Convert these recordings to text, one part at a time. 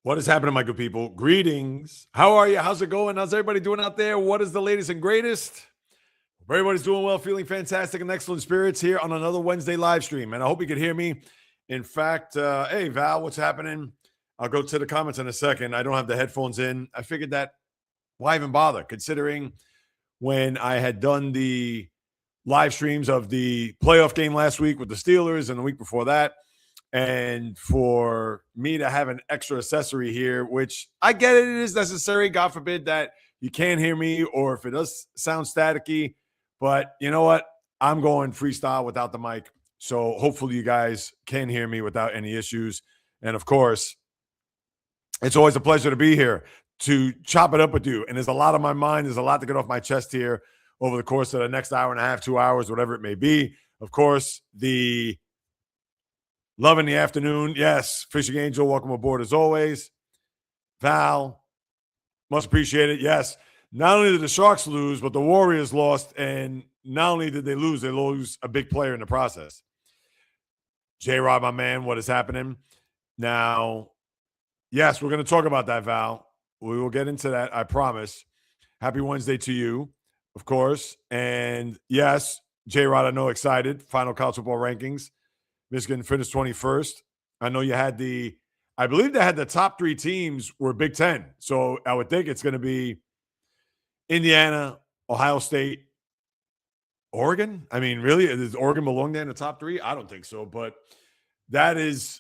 What is happening, my good people? Greetings. How are you? How's it going? How's everybody doing out there? What is the latest and greatest? Hope everybody's doing well, feeling fantastic and excellent spirits here on another Wednesday live stream. And I hope you can hear me. In fact, hey, Val, what's happening? I'll go to the comments in a second. I don't have the headphones in. I figured that why even bother, considering when I had done the live streams of the playoff game last week with the Steelers and the week before that. And for me to have an extra accessory here, which I get it is necessary. God forbid that you can't hear me or if it does sound staticky. But you know what? I'm going freestyle without the mic. So hopefully you guys can hear me without any issues. And of course, it's always a pleasure to be here to chop it up with you. And there's a lot on my mind. There's a lot to get off my chest here over the course of the next hour and a half, 2 hours, whatever it may be. Of course, the love in the afternoon. Yes, Fishing Angel, welcome aboard as always. Val, much appreciated. Yes, not only did the Sharks lose, but the Warriors lost. And not only did they lose a big player in the process. J-Rod, my man, what is happening? Now, yes, we're going to talk about that, Val. We will get into that, I promise. Happy Wednesday to you, of course. And yes, J-Rod, I know, excited. Final college football rankings. Michigan finished 21st. I know you had I believe they had the top three teams were Big Ten. So I would think it's going to be Indiana, Ohio State, Oregon. I mean, really, does Oregon belong there in the top three? I don't think so. But that is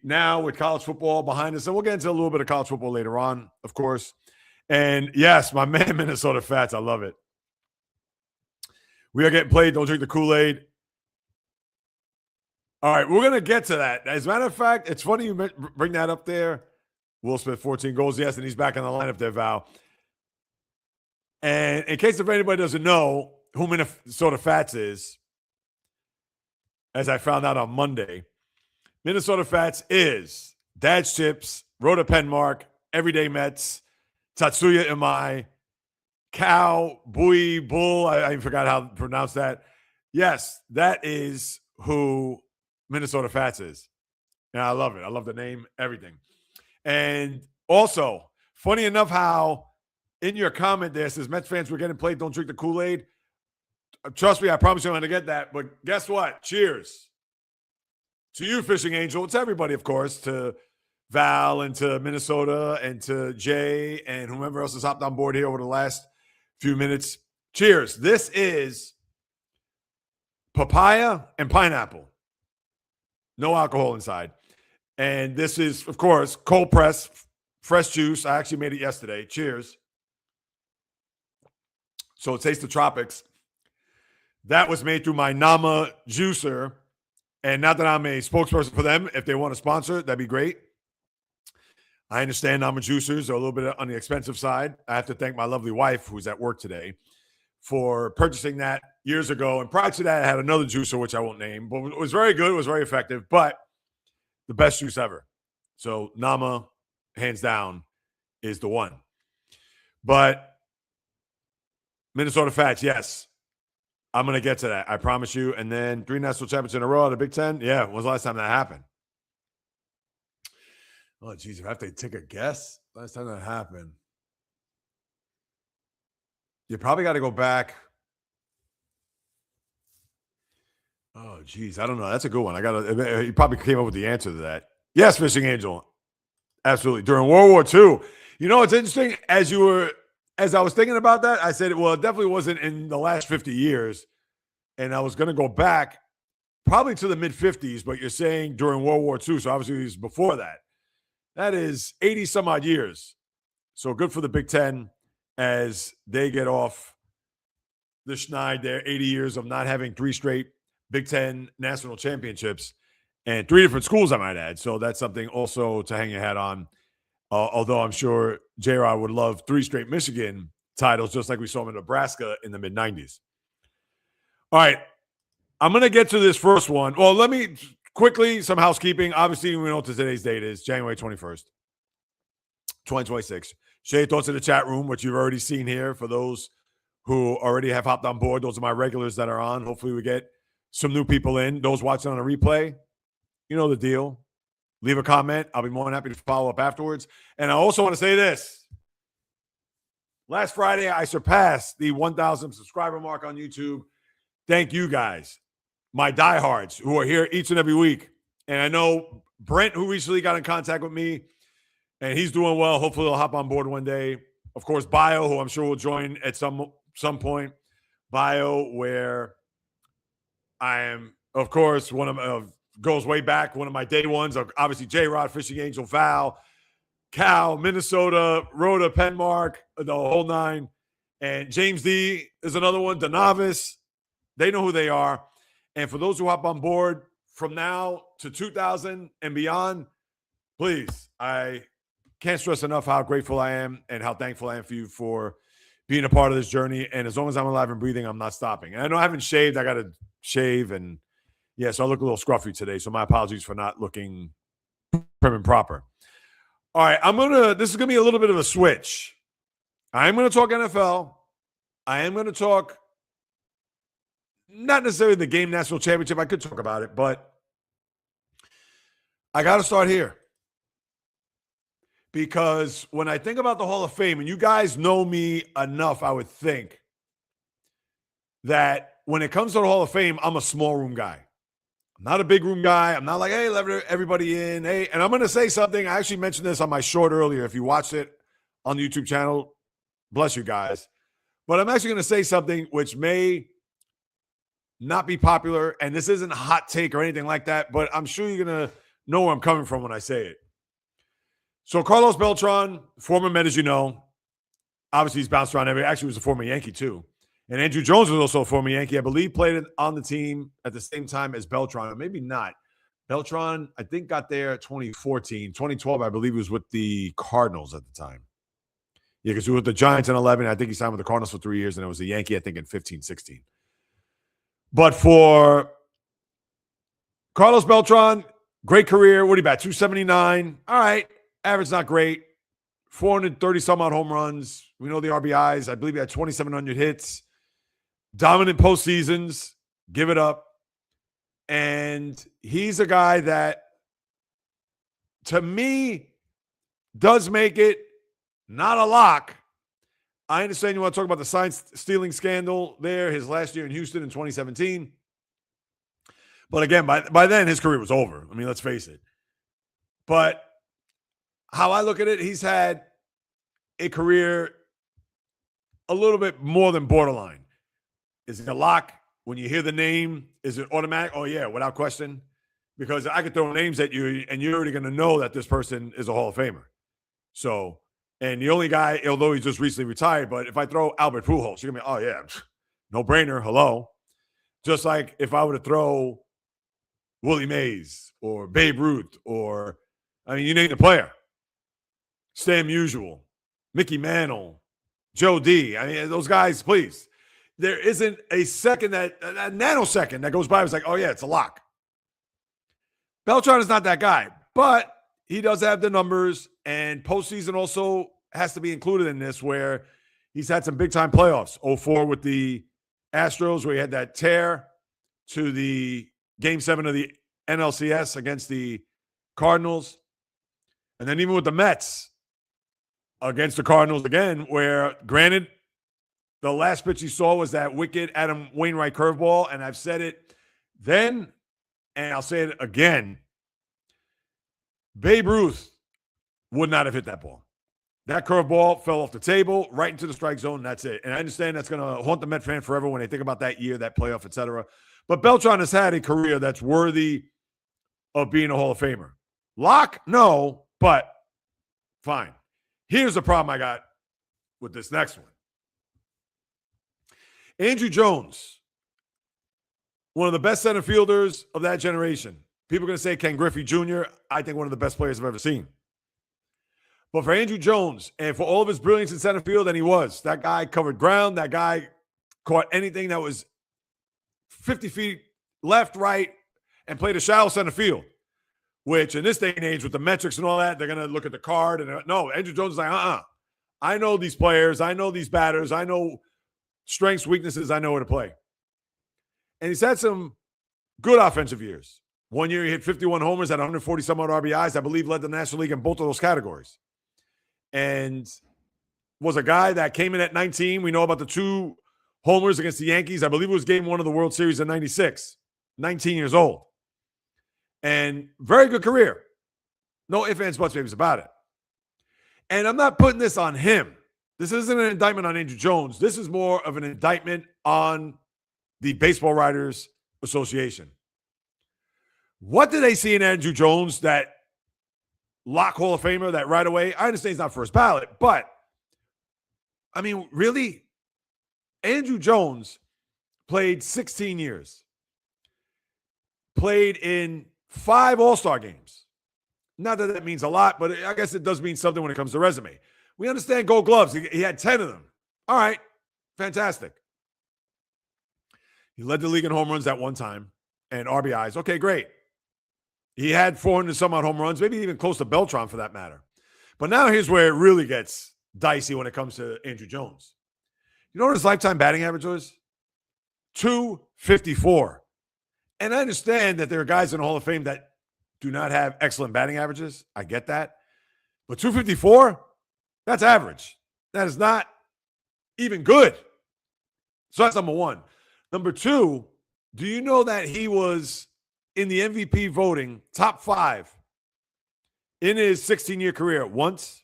now with college football behind us. And we'll get into a little bit of college football later on, of course. And yes, my man, Minnesota Fats. I love it. We are getting played. Don't drink the Kool-Aid. All right, we're going to get to that. As a matter of fact, it's funny you bring that up there. Will Smith, 14 goals. Yes, and he's back in the lineup there, Val. And in case if anybody doesn't know who Minnesota Fats is, as I found out on Monday, Minnesota Fats is Dad's Chips, Rhoda Penmark, Everyday Mets, Tatsuya Imai, Cow, Bui, Bull. I forgot how to pronounce that. Yes, that is who Minnesota Fats is. And I love it. I love the name, everything. And also, funny enough how in your comment there says Mets fans were getting played, don't drink the Kool-Aid. Trust me, I promise you I'm going to get that. But guess what? Cheers. To you, Fishing Angel. It's everybody, of course, to Val and to Minnesota and to Jay and whomever else has hopped on board here over the last few minutes. Cheers. This is papaya and pineapple. No alcohol inside. And this is, of course, cold press, fresh juice. I actually made it yesterday. Cheers. So it tastes the tropics. That was made through my Nama juicer. And not that I'm a spokesperson for them. If they want to sponsor, that'd be great. I understand Nama juicers are a little bit on the expensive side. I have to thank my lovely wife, who's at work today, for purchasing that years ago. And prior to that, I had another juicer, which I won't name, but it was very good. It was very effective, but the best juice ever. So Nama, hands down, is the one. But Minnesota Fats, yes. I'm going to get to that. I promise you. And then 3 national championships in a row at the Big Ten. Yeah, when was the last time that happened? Oh, geez, if I have to take a guess, last time that happened. You probably got to go back. Oh, geez, I don't know. That's a good one. You probably came up with the answer to that. Yes, Fishing Angel. Absolutely. During World War II. You know, it's interesting. As I was thinking about that, I said, well, it definitely wasn't in the last 50 years. And I was going to go back probably to the mid-50s, but you're saying during World War II, so obviously it was before that. That is 80-some-odd years. So good for the Big Ten as they get off the schneid there, 80 years of not having 3 straight Big Ten national championships and 3 different schools, I might add. So that's something also to hang your hat on. Although I'm sure J-Rod would love 3 straight Michigan titles, just like we saw him in Nebraska in the mid-90s. All right. I'm going to get to this first one. Well, let me quickly, some housekeeping. Obviously, we know what today's date is, January 21st, 2026. Share your thoughts in the chat room, which you've already seen here. For those who already have hopped on board, those are my regulars that are on. Hopefully we get some new people in. Those watching on a replay, you know the deal. leave a comment. I'll be more than happy to follow up afterwards. And I also want to say this. Last Friday, I surpassed the 1,000 subscriber mark on YouTube. Thank you guys, my diehards who are here each and every week. And I know Brent, who recently got in contact with me, and he's doing well. Hopefully he'll hop on board one day. Of course, Bio, who I'm sure will join at some point. Bio, where I am, of course, one of goes way back. One of my day ones, obviously J-Rod, Fishing Angel, Val, Cal, Minnesota, Rhoda, Penmark, the whole nine. And James D is another one, DeNavis. They know who they are. And for those who hop on board from now to 2000 and beyond, please, I can't stress enough how grateful I am and how thankful I am for you for being a part of this journey. And as long as I'm alive and breathing, I'm not stopping. And I know I haven't shaved. I got to shave. And yeah, so I look a little scruffy today. So my apologies for not looking prim and proper. All right, this is going to be a little bit of a switch. I'm going to talk NFL. I am going to talk not necessarily the game national championship. I could talk about it, but I got to start here. Because when I think about the Hall of Fame, and you guys know me enough, I would think, that when it comes to the Hall of Fame, I'm a small room guy. I'm not a big room guy. I'm not like, hey, let everybody in. Hey, and I'm going to say something. I actually mentioned this on my short earlier. If you watched it on the YouTube channel, bless you guys. But I'm actually going to say something which may not be popular, and this isn't a hot take or anything like that, but I'm sure you're going to know where I'm coming from when I say it. So Carlos Beltran, former Met, as you know, obviously he's bounced around actually was a former Yankee too. And Andrew Jones was also a former Yankee. I believe played on the team at the same time as Beltran, or maybe not. Beltran, I think, got there 2014. 2012, I believe he was with the Cardinals at the time. Yeah, because he was with the Giants in 11. I think he signed with the Cardinals for 3 years, and it was a Yankee, I think, in 15, 16. But for Carlos Beltran, great career. What are you about? 279. All right. Average not great. 430-some-odd home runs. We know the RBIs. I believe he had 2,700 hits. Dominant postseasons. Give it up. And he's a guy that, to me, does make it not a lock. I understand you want to talk about the sign-stealing scandal there, his last year in Houston in 2017. But again, by then, his career was over. I mean, let's face it. But how I look at it, he's had a career a little bit more than borderline. Is it a lock? When you hear the name, is it automatic? Oh, yeah, without question. Because I could throw names at you, and you're already going to know that this person is a Hall of Famer. So, and the only guy, although he's just recently retired, but if I throw Albert Pujols, you're going to be, oh, yeah, no brainer, hello. Just like if I were to throw Willie Mays or Babe Ruth or, I mean, you name the player. Stan Musial, Mickey Mantle, Joe D. I mean, those guys, please. There isn't a second a nanosecond that goes by. It's like, oh, yeah, it's a lock. Beltran is not that guy, but he does have the numbers, and postseason also has to be included in this, where he's had some big-time playoffs. 04 with the Astros, where he had that tear to the Game 7 of the NLCS against the Cardinals. And then even with the Mets, against the Cardinals again, where, granted, the last pitch he saw was that wicked Adam Wainwright curveball, and I've said it then, and I'll say it again. Babe Ruth would not have hit that ball. That curveball fell off the table, right into the strike zone, and that's it. And I understand that's going to haunt the Met fan forever when they think about that year, that playoff, et cetera. But Beltran has had a career that's worthy of being a Hall of Famer. Lock? No, but fine. Here's the problem I got with this next one. Andrew Jones, one of the best center fielders of that generation. People are going to say Ken Griffey Jr., I think one of the best players I've ever seen. But for Andrew Jones, and for all of his brilliance in center field, and he was, that guy covered ground, that guy caught anything that was 50 feet left, right, and played a shallow center field. Which in this day and age with the metrics and all that, they're going to look at the card. And no, Andrew Jones is like, I know these players. I know these batters. I know strengths, weaknesses. I know where to play. And he's had some good offensive years. One year he hit 51 homers, had 140 some odd RBIs. I believe led the National League in both of those categories. And was a guy that came in at 19. We know about the 2 homers against the Yankees. I believe it was game 1 of the World Series in 96. 19 years old. And very good career. No ifs, ands, buts, babies about it. And I'm not putting this on him. This isn't an indictment on Andrew Jones. This is more of an indictment on the Baseball Writers Association. What did they see in Andrew Jones that lock Hall of Famer that right away? I understand he's not first ballot, but I mean, really? Andrew Jones played 16 years. Played in 5 All-Star games. Not that that means a lot, but I guess it does mean something when it comes to resume. We understand Gold Gloves. He had 10 of them. All right. Fantastic. He led the league in home runs at one time and RBIs. Okay, great. He had 400 some odd home runs, maybe even close to Beltran for that matter. But now here's where it really gets dicey when it comes to Andrew Jones. You know what his lifetime batting average was? .254. And I understand that there are guys in the Hall of Fame that do not have excellent batting averages. I get that. But .254, that's average. That is not even good. So that's number one. Number two, do you know that he was in the MVP voting top 5 in his 16-year career once,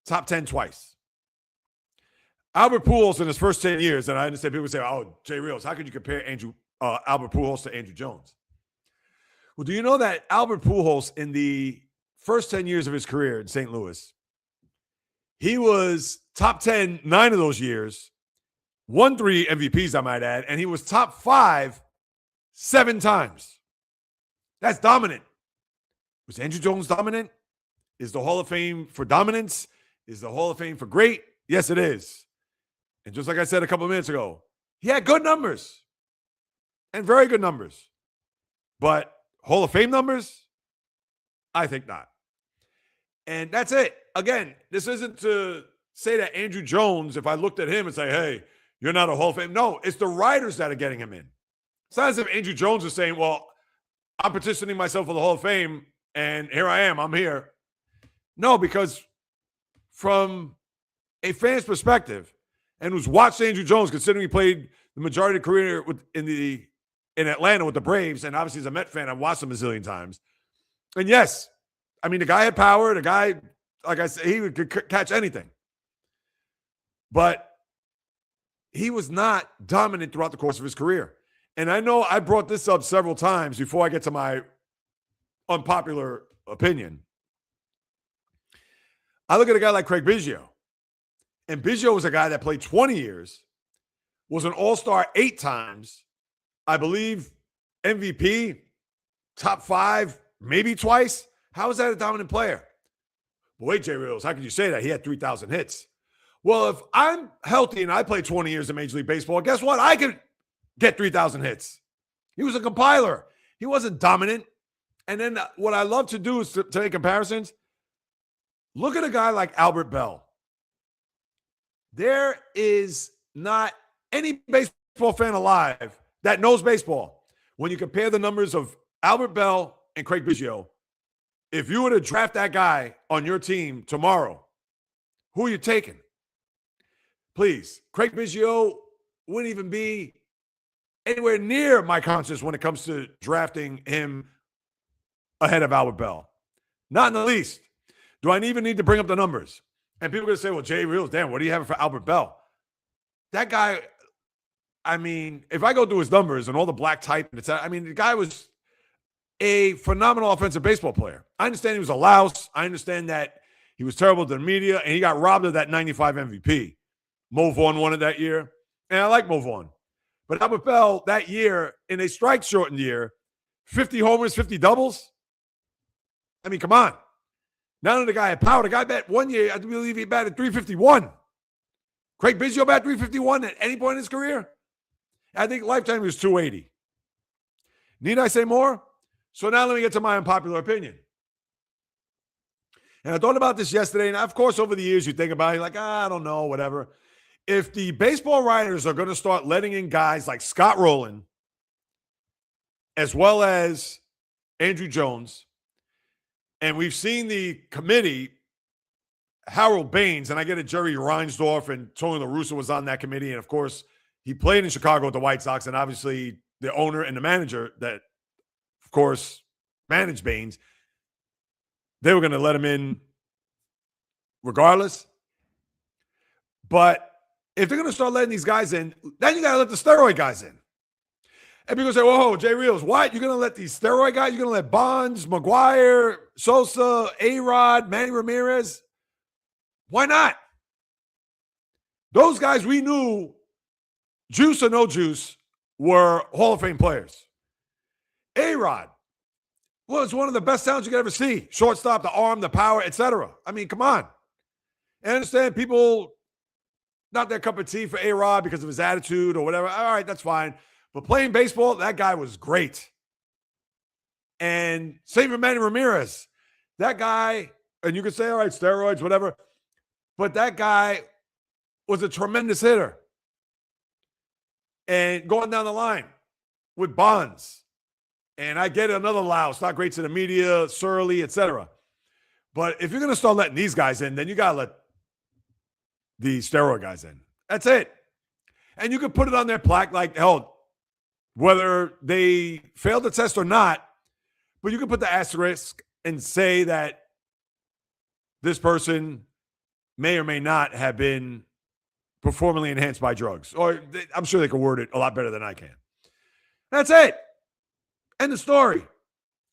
top 10 twice? Albert Pujols in his first 10 years, and I understand people say, oh, Jay Reels, how could you compare Albert Pujols to Andrew Jones? Well, do you know that Albert Pujols in the first 10 years of his career in St. Louis, he was top 10 9 of those years, won 3 MVPs, I might add, and he was top 5 7 times. That's dominant. Was Andrew Jones dominant? Is the Hall of Fame for dominance? Is the Hall of Fame for great? Yes, it is. And just like I said a couple of minutes ago, he had good numbers and very good numbers. But Hall of Fame numbers? I think not. And that's it. Again, this isn't to say that Andrew Jones, if I looked at him and say, hey, you're not a Hall of Fame. No, it's the writers that are getting him in. It's not as if Andrew Jones is saying, well, I'm petitioning myself for the Hall of Fame, and here I am. I'm here. No, because from a fan's perspective, and who's watched Andrew Jones, considering he played the majority of the career in Atlanta with the Braves, and obviously as a Met fan, I've watched him a zillion times. And yes, I mean, the guy had power. The guy, like I said, he could catch anything. But he was not dominant throughout the course of his career. And I know I brought this up several times before I get to my unpopular opinion. I look at a guy like Craig Biggio. And Biggio was a guy that played 20 years, was an all-star 8 times, I believe MVP, top 5, maybe twice. How is that a dominant player? Well, wait, Jay Reels, how could you say that? He had 3,000 hits. Well, if I'm healthy and I play 20 years in Major League Baseball, guess what? I could get 3,000 hits. He was a compiler. He wasn't dominant. And then what I love to do is to make comparisons. Look at a guy like Albert Bell. There is not any baseball fan alive that knows baseball. When you compare the numbers of Albert Bell and Craig Biggio, if you were to draft that guy on your team tomorrow, who are you taking? Please, Craig Biggio wouldn't even be anywhere near my conscience when it comes to drafting him ahead of Albert Bell. Not in the least. Do I even need to bring up the numbers? And people are going to say, well, Jay Reels, damn, what do you have for Albert Bell? That guy, I mean, if I go through his numbers and all the black type, I mean, the guy was a phenomenal offensive baseball player. I understand he was a louse. I understand that he was terrible to the media, and he got robbed of that 95 MVP. Mo Vaughn won it that year, and I like Mo Vaughn. But Albert Bell that year, in a strike-shortened year, 50 homers, 50 doubles? I mean, come on. Not only the guy had power, the guy bat one year, I believe he batted 351. Craig Biggio batted 351 at any point in his career? I think lifetime was 280. Need I say more? So now let me get to my unpopular opinion. And I thought about this yesterday, and of course, over the years, you think about it, like, I don't know, whatever. If the baseball writers are going to start letting in guys like Scott Rowland, as well as Andrew Jones, and we've seen the committee, Harold Baines, and I get it, Jerry Reinsdorf and Tony La Russa was on that committee, and of course, he played in Chicago with the White Sox, and obviously the owner and the manager that, of course, managed Baines, they were going to let him in regardless. But if they're going to start letting these guys in, then you got to let the steroid guys in. And people say, whoa, Jay Reels, what? You're going to let these steroid guys? You're going to let Bonds, McGuire, Sosa, A-Rod, Manny Ramirez? Why not? Those guys we knew, juice or no juice, were Hall of Fame players. A-Rod, well, it's one of the best sounds you could ever see. Shortstop, the arm, the power, etc. I mean, come on. I understand people, not their cup of tea for A-Rod because of his attitude or whatever. All right, that's fine. But playing baseball, that guy was great. And same for Manny Ramirez. That guy, and you could say, all right, steroids, whatever. But that guy was a tremendous hitter. And going down the line with Bonds. And I get another louse, not great to the media, surly, etc. But if you're going to start letting these guys in, then you got to let the steroid guys in. That's it. And you can put it on their plaque like, hell, whether they failed the test or not, but you can put the asterisk and say that this person may or may not have been performantly enhanced by drugs. Or I'm sure they can word it a lot better than I can. That's it. End of story.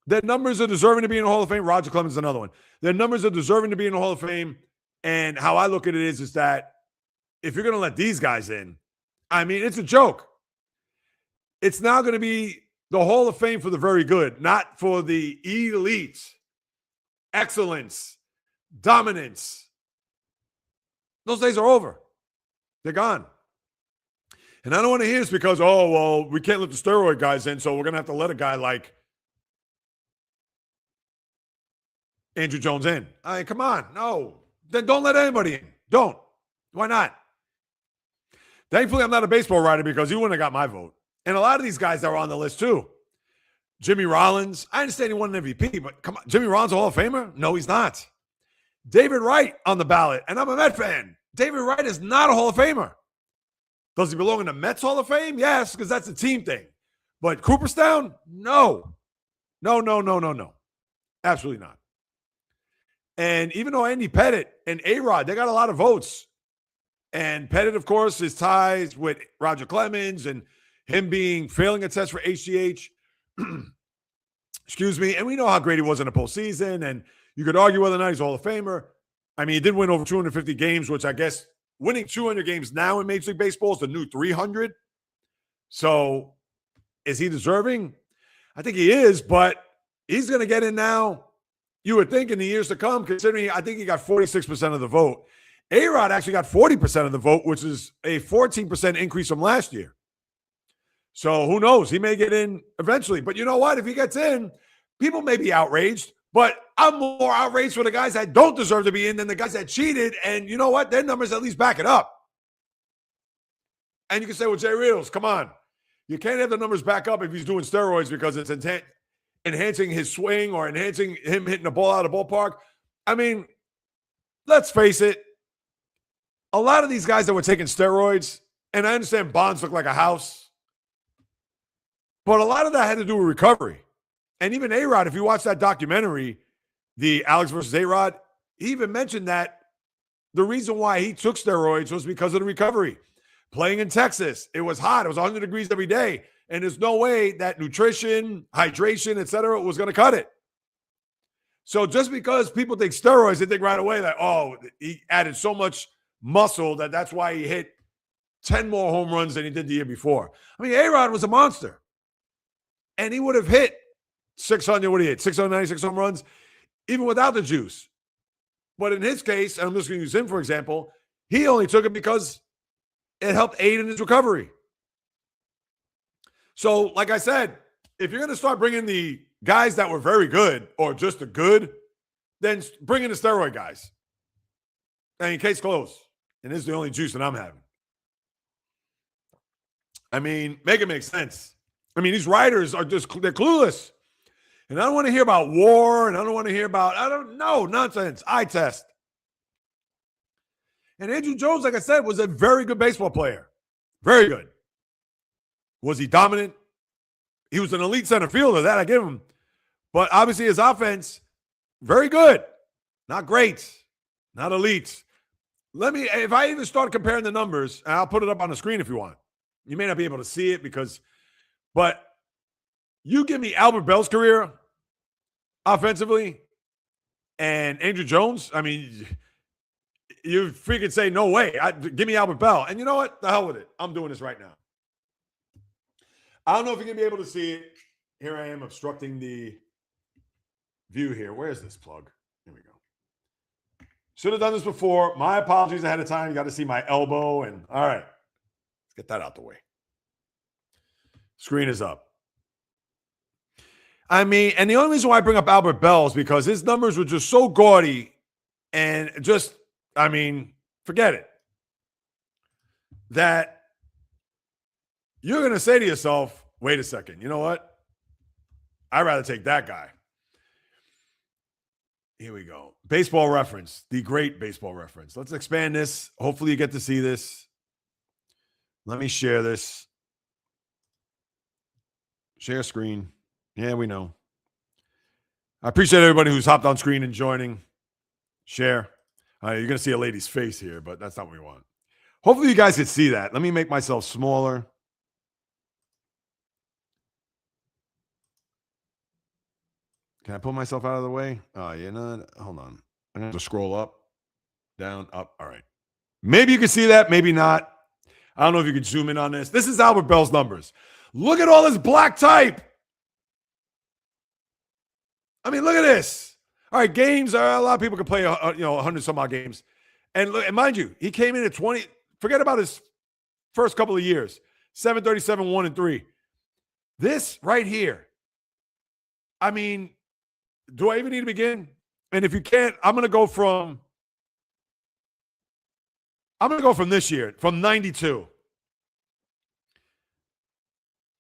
Their numbers are deserving to be in the Hall of Fame. Roger Clemens is another one. Their numbers are deserving to be in the Hall of Fame. And how I look at it is that if you're going to let these guys in, I mean, it's a joke. It's now going to be the Hall of Fame for the very good, not for the elite, excellence, dominance. Those days are over. They're gone. And I don't want to hear this because, oh, well, we can't let the steroid guys in, so we're going to have to let a guy like Andrew Jones in. I mean, come on. No. Then don't let anybody in. Don't. Why not? Thankfully, I'm not a baseball writer because he wouldn't have got my vote. And a lot of these guys that were on the list, too. Jimmy Rollins. I understand he won an MVP, but come on. Jimmy Rollins a Hall of Famer? No, he's not. David Wright on the ballot. And I'm a Met fan. David Wright is not a Hall of Famer. Does he belong in the Mets Hall of Fame? Yes, because that's a team thing. But Cooperstown? No. No. Absolutely not. And even though Andy Pettitte and A-Rod, they got a lot of votes. And Pettitte, of course, his ties with Roger Clemens and him failing a test for HGH. Excuse me. And we know how great he was in the postseason. And you could argue whether or not he's a Hall of Famer. I mean, he did win over 250 games, which I guess winning 200 games now in Major League Baseball is the new 300. So is he deserving? I think he is, but he's going to get in now. You would think in the years to come, considering I think he got 46% of the vote. A-Rod actually got 40% of the vote, which is a 14% increase from last year. So who knows? He may get in eventually. But you know what? If he gets in, people may be outraged. But I'm more outraged for the guys that don't deserve to be in than the guys that cheated. And you know what? Their numbers at least back it up. And you can say, well, Jay Reels, come on. You can't have the numbers back up if he's doing steroids because it's enhancing his swing or enhancing him hitting the ball out of the ballpark. I mean, let's face it. A lot of these guys that were taking steroids, and I understand Bonds look like a house, but a lot of that had to do with recovery. And even A-Rod, if you watch that documentary, the Alex versus A-Rod, he even mentioned that the reason why he took steroids was because of the recovery. Playing in Texas, it was hot. It was 100 degrees every day. And there's no way that nutrition, hydration, etc., was going to cut it. So just because people take steroids, they think right away that, oh, he added so much muscle that's why he hit 10 more home runs than he did the year before. I mean, A-Rod was a monster. And he would have hit 600, what he hit, 696 home runs, even without the juice. But in his case, and I'm just going to use him for example, he only took it because it helped aid in his recovery. So, like I said, if you're going to start bringing the guys that were very good or just the good, then bring in the steroid guys. And case closed. And this is the only juice that I'm having. I mean, make it make sense. I mean, these writers are they're clueless. And I don't want to hear about war, and I don't want to hear about, I don't know, nonsense. Eye test. And Andrew Jones, like I said, was a very good baseball player. Very good. Was he dominant? He was an elite center fielder, that I give him. But obviously his offense, very good. Not great. Not elite. If I even start comparing the numbers, and I'll put it up on the screen if you want. You may not be able to see it but you give me Albert Bell's career offensively and Andrew Jones, I mean, you freaking say, no way. Give me Albert Bell. And you know what? The hell with it. I'm doing this right now. I don't know if you're going to be able to see it. Here I am obstructing the view here. Where's this plug? Here we go. Should have done this before. My apologies ahead of time. You got to see my elbow. And all right. Let's get that out the way. Screen is up. I mean, and the only reason why I bring up Albert Bell is because his numbers were just so gaudy and just, I mean, forget it. That you're going to say to yourself, wait a second, you know what? I'd rather take that guy. Here we go. Baseball Reference, the great Baseball Reference. Let's expand this. Hopefully you get to see this. Let me share this. Share screen. Yeah, we know. I appreciate everybody who's hopped on screen and joining. Share. You're going to see a lady's face here, but that's not what we want. Hopefully you guys can see that. Let me make myself smaller. Can I pull myself out of the way? Oh, you know, hold on. I'm going to scroll up, down, up. All right. Maybe you can see that. Maybe not. I don't know if you can zoom in on this. This is Albert Bell's numbers. Look at all this black type. I mean, look at this. All right, games. A lot of people can play, 100 some odd games. And look, and mind you, he came in at 20. Forget about his first couple of years. 737, 1 and 3. This right here. I mean, do I even need to begin? And if you can't, I'm going to go from this year, from 92.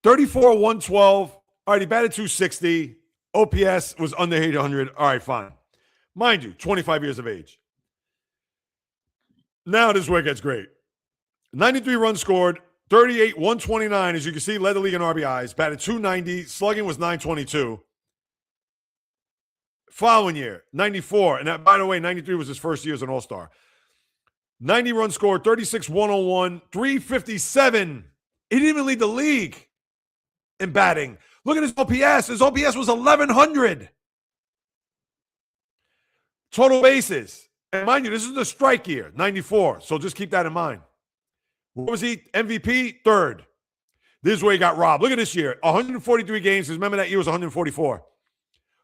34, 112. All right, he batted 260. OPS was under 800. All right, fine. Mind you, 25 years of age. Now this is where it gets great. 93 runs scored, 38, 129, as you can see, led the league in RBIs, batted 290, slugging was 922. Following year, 94, and that, by the way, 93 was his first year as an All-Star. 90 runs scored, 36, 101, 357. He didn't even lead the league in batting. Look at his OPS. His OPS was 1,100. Total bases. And mind you, this is the strike year, 94. So just keep that in mind. What was he? MVP? Third. This is where he got robbed. Look at this year. 143 games. Remember that year was 144.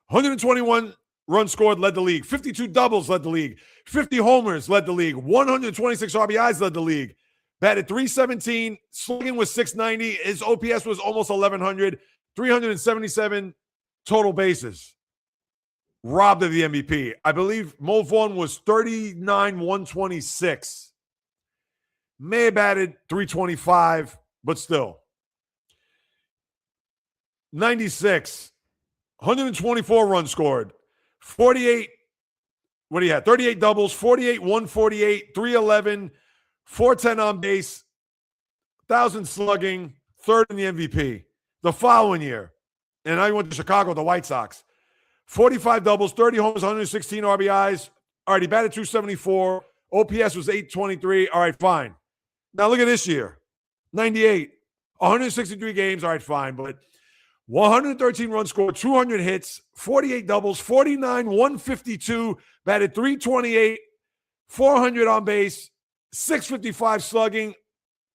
121 runs scored, led the league. 52 doubles, led the league. 50 homers, led the league. 126 RBIs, led the league. Batted 317. Slugging was 690. His OPS was almost 1,100. 377 total bases. Robbed of the MVP. I believe Mo Vaughn was 39, 126. May have batted 325, but still. 96. 124 runs scored. 48. What do you have? 38 doubles. 48, 148, 311, 410 on base. 1,000 slugging. Third in the MVP. The following year, and I went to Chicago, the White Sox. 45 doubles, 30 homers, 116 RBIs. All right, he batted 274. OPS was 823. All right, fine. Now look at this year. 98. 163 games. All right, fine. But 113 runs scored, 200 hits, 48 doubles, 49, 152, batted 328, 400 on base, 655 slugging,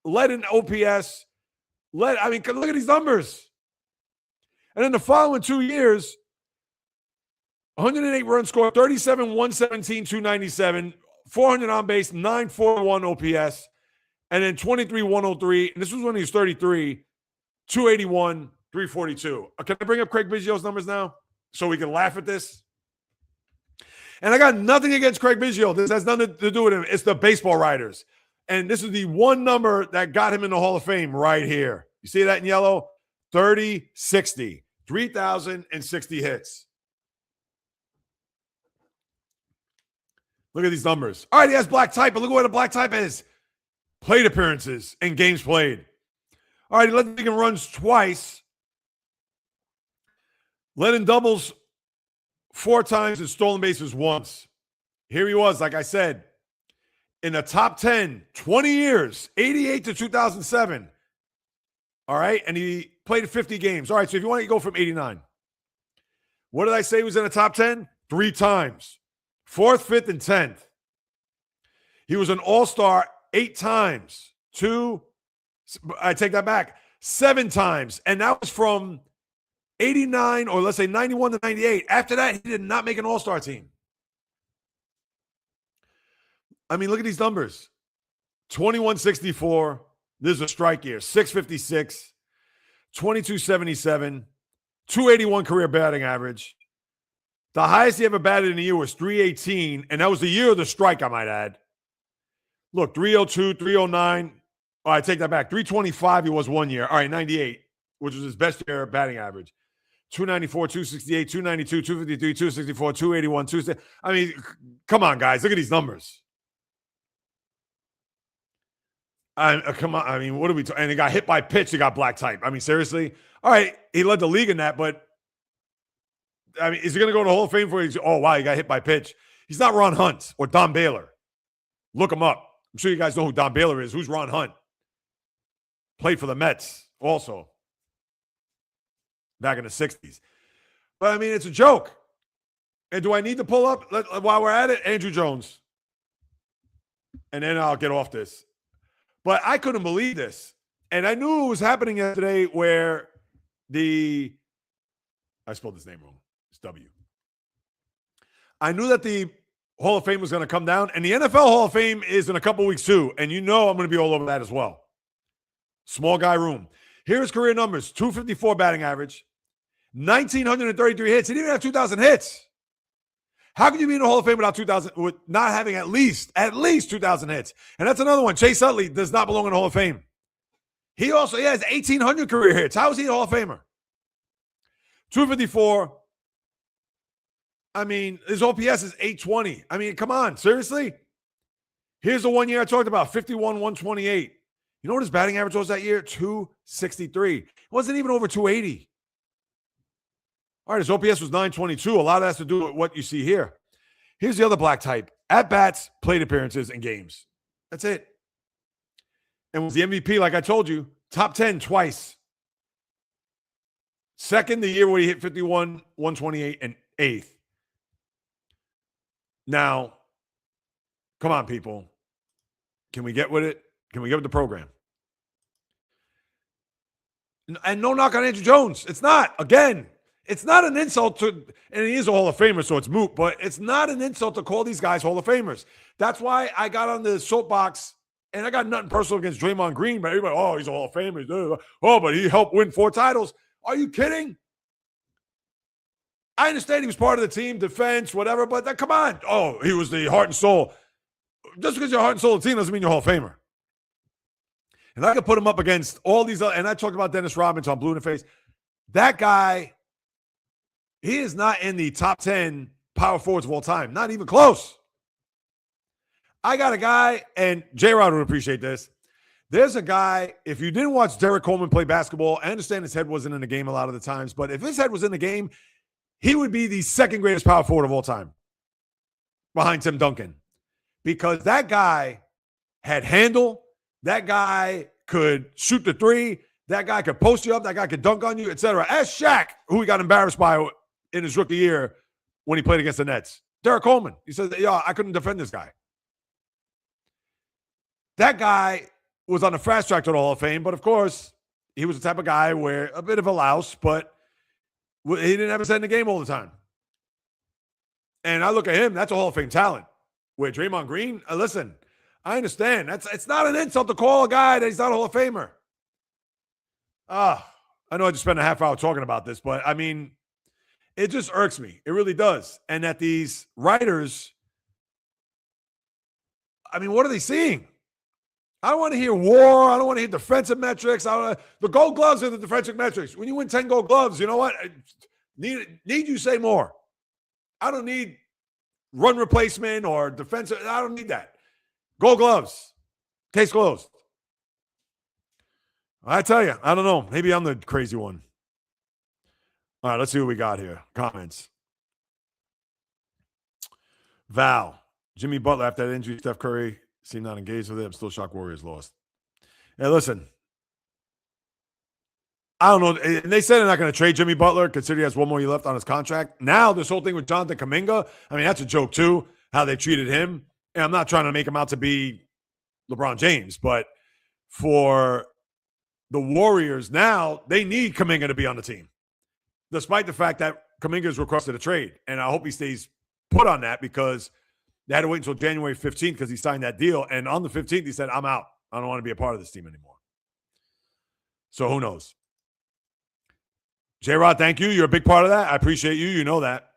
led in OPS. Look at these numbers. And in the following 2 years, 108 runs scored, 37, 117, 297, 400 on base, 941 OPS, and then 23, 103. And this was when he was 33, 281, 342. Can I bring up Craig Biggio's numbers now so we can laugh at this? And I got nothing against Craig Biggio. This has nothing to do with him. It's the baseball writers. And this is the one number that got him in the Hall of Fame right here. You see that in yellow? 30, 60. 3,060 hits. Look at these numbers. All right, he has black type, but look at what a black type is. Plate appearances and games played. All right, he led the league in runs twice. Led in doubles 4 times and stolen bases once. Here he was, like I said, in the top 10, 20 years, 88 to 2007. All right, and he played 50 games. All right, so if you want to go from 89. What did I say he was in the top 10? 3 times. 4th, 5th, and 10th. He was an all-star 8 times. I take that back. 7 times. And that was from 89, or let's say 91 to 98. After that, he did not make an all-star team. I mean, look at these numbers. 2164. This is a strike year. 656. 2277. 281 career batting average. The highest he ever batted in a year was 318, and that was the year of the strike, I might add. Look, 302, 309. Oh, I take that back. 325 he was one year. All right, 98, which was his best year batting average. 294, 268, 292, 253, 264, 281, 260. I mean, come on, guys. Look at these numbers. Come on. I mean, what are we talking? And he got hit by pitch. He got black type. I mean, seriously? All right, he led the league in that, but I mean, is he going to go to the Hall of Fame for? Oh, wow, he got hit by pitch. He's not Ron Hunt or Don Baylor. Look him up. I'm sure you guys know who Don Baylor is. Who's Ron Hunt? Played for the Mets also back in the 60s. But, I mean, it's a joke. And do I need to pull up, while we're at it, Andrew Jones? And then I'll get off this. But I couldn't believe this. And I knew it was happening yesterday where I spelled his name wrong. It's W. I knew that the Hall of Fame was going to come down, and the NFL Hall of Fame is in a couple weeks too, and you know I'm going to be all over that as well. Small guy room. Here his career numbers: 254 batting average, 1,933 hits. He didn't even have 2,000 hits. How can you be in the Hall of Fame without 2,000, with not having at least 2,000 hits? And that's another one. Chase Utley does not belong in the Hall of Fame. He has 1,800 career hits. How is he a Hall of Famer? 254. I mean, his OPS is 820. I mean, come on. Seriously? Here's the one year I talked about, 51, 128. You know what his batting average was that year? 263. It wasn't even over 280. All right, his OPS was 922. A lot of that has to do with what you see here. Here's the other black type. At-bats, plate appearances, and games. That's it. And was the MVP, like I told you, top 10 twice. Second, the year where he hit 51, 128, and 8th. Now, come on, people. Can we get with it? Can we get with the program? And no knock on Andrew Jones. It's not. Again, it's not an insult to, and he is a Hall of Famer, so it's moot, but it's not an insult to call these guys Hall of Famers. That's why I got on the soapbox, and I got nothing personal against Draymond Green, but everybody, oh, he's a Hall of Famer. Oh, but he helped win 4 titles. Are you kidding? I understand he was part of the team, defense, whatever, but come on. Oh, he was the heart and soul. Just because you're heart and soul of the team doesn't mean you're a Hall of Famer. And I could put him up against all these other, and I talked about Dennis Rodman, I'm blue in the face. That guy, he is not in the top 10 power forwards of all time. Not even close. I got a guy, and J-Rod would appreciate this. There's a guy, if you didn't watch Derek Coleman play basketball, I understand his head wasn't in the game a lot of the times, but if his head was in the game, he would be the second greatest power forward of all time behind Tim Duncan. Because that guy had handle. That guy could shoot the 3. That guy could post you up. That guy could dunk on you, etc. Ask Shaq, who he got embarrassed by in his rookie year when he played against the Nets. Derek Coleman. He said, I couldn't defend this guy. That guy was on the fast track to the Hall of Fame, but of course, he was the type of guy where a bit of a louse, but he didn't have his head in the game all the time. And I look at him, that's a Hall of Fame talent. Where Draymond Green, listen, I understand. It's not an insult to call a guy that he's not a Hall of Famer. I know I just spent a half hour talking about this, but I mean, it just irks me. It really does. And that these writers, I mean, what are they seeing? I don't want to hear war. I don't want to hear defensive metrics. The gold gloves are the defensive metrics. When you win 10 gold gloves, you know what? Need you say more. I don't need run replacement or defensive. I don't need that. Gold gloves. Case closed. I tell you, I don't know. Maybe I'm the crazy one. All right, let's see what we got here. Comments. Val. Jimmy Butler, after that injury, Steph Curry seemed not engaged with it. I'm still shocked Warriors lost. Hey, listen. I don't know. And they said they're not going to trade Jimmy Butler, considering he has one more year left on his contract. Now, this whole thing with Jonathan Kuminga, I mean, that's a joke, too, how they treated him. And I'm not trying to make him out to be LeBron James, but for the Warriors now, they need Kuminga to be on the team, despite the fact that Kuminga's requested a trade. And I hope he stays put on that because they had to wait until January 15th because he signed that deal. And on the 15th, he said, I'm out. I don't want to be a part of this team anymore. So who knows? J-Rod, thank you. You're a big part of that. I appreciate you. You know that.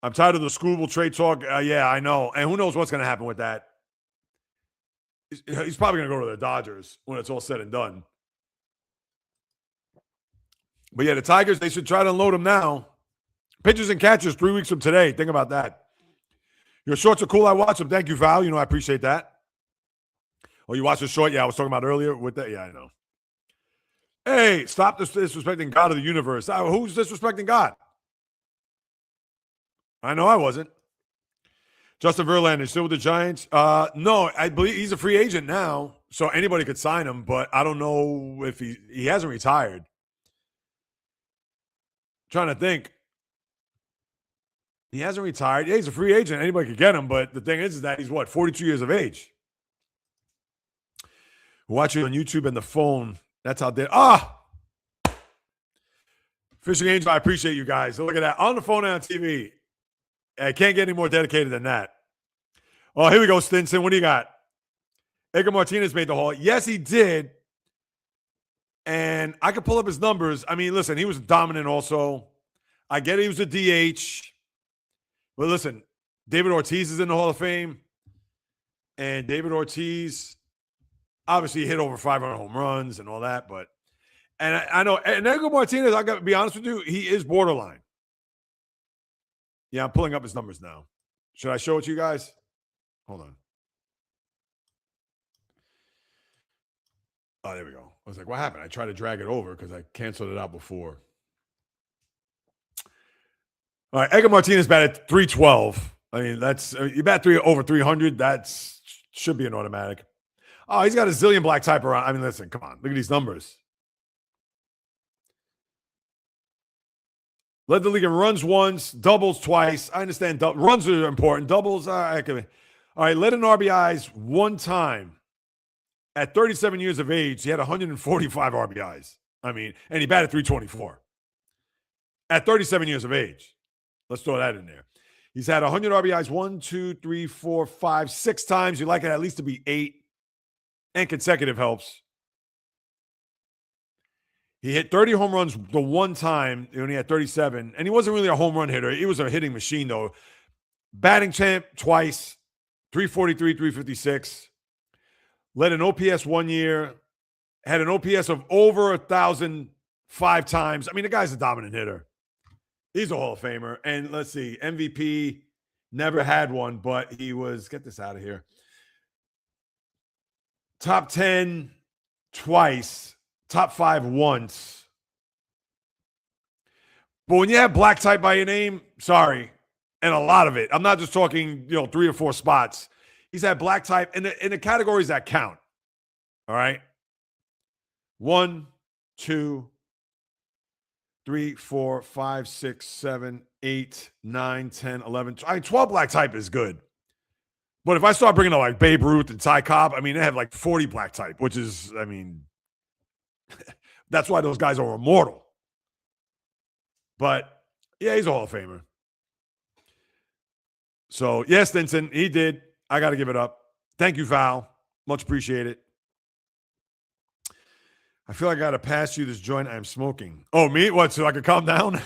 I'm tired of the Scooble trade talk. Yeah, I know. And who knows what's going to happen with that. He's probably going to go to the Dodgers when it's all said and done. But yeah, the Tigers, they should try to unload him now. Pitchers and catchers 3 weeks from today. Think about that. Your shorts are cool. I watch them. Thank you, Val. You know, I appreciate that. Oh, you watched the short? Yeah, I was talking about earlier with that. Yeah, I know. Hey, stop disrespecting God of the universe. Who's disrespecting God? I know I wasn't. Justin Verlander is still with the Giants? No, I believe he's a free agent now, so anybody could sign him, but I don't know if he hasn't retired. Trying to think. He hasn't retired. Yeah, he's a free agent. Anybody could get him, but the thing is that he's, 42 years of age. Watch it on YouTube and the phone. That's how they Fishing Angel, I appreciate you guys. Look at that. On the phone and on TV. I can't get any more dedicated than that. Oh, here we go, Stinson. What do you got? Edgar Martinez made the haul. Yes, he did. And I could pull up his numbers. I mean, listen, he was dominant also. I get he was a DH. But listen, David Ortiz is in the Hall of Fame. And David Ortiz, obviously, hit over 500 home runs and all that. But, and I know, and Edgar Martinez, I got to be honest with you, he is borderline. Yeah, I'm pulling up his numbers now. Should I show it to you guys? Hold on. Oh, there we go. I was like, what happened? I tried to drag it over because I canceled it out before. All right, Edgar Martinez batted 312. I mean, that's you bat over 300. That's should be an automatic. Oh, he's got a zillion black type around. I mean, listen, come on, look at these numbers. Led the league in runs once, doubles twice. I understand runs are important. Doubles, all right, led in RBIs one time. At 37 years of age, he had 145 RBIs. I mean, and he batted 324. At 37 years of age. Let's throw that in there. He's had 100 RBIs 1, 2, 3, 4, 5, 6 times. You like it at least to be 8. And consecutive helps. He hit 30 home runs the one time when he had 37. And he wasn't really a home run hitter. He was a hitting machine, though. Batting champ twice. 343, 356. Led an OPS 1 year. Had an OPS of over 1,000 5 times. I mean, the guy's a dominant hitter. He's a Hall of Famer. And let's see, MVP, never had one, but he was, get this out of here, top 10 twice, top 5 once. But when you have black type by your name, sorry, and a lot of it, I'm not just talking, 3 or 4 spots. He's had black type in the categories that count. All right. 1, 2, 3, 4, 5, 6, 7, 8, 9, 10, 11. 12 black type is good. But if I start bringing up like Babe Ruth and Ty Cobb, I mean, they have like 40 black type, which is, I mean, that's why those guys are immortal. But yeah, he's a Hall of Famer. So yes, Stinson, he did. I got to give it up. Thank you, Val. Much appreciated. I feel like I got to pass you this joint I'm smoking. Oh, me? What, so I could calm down?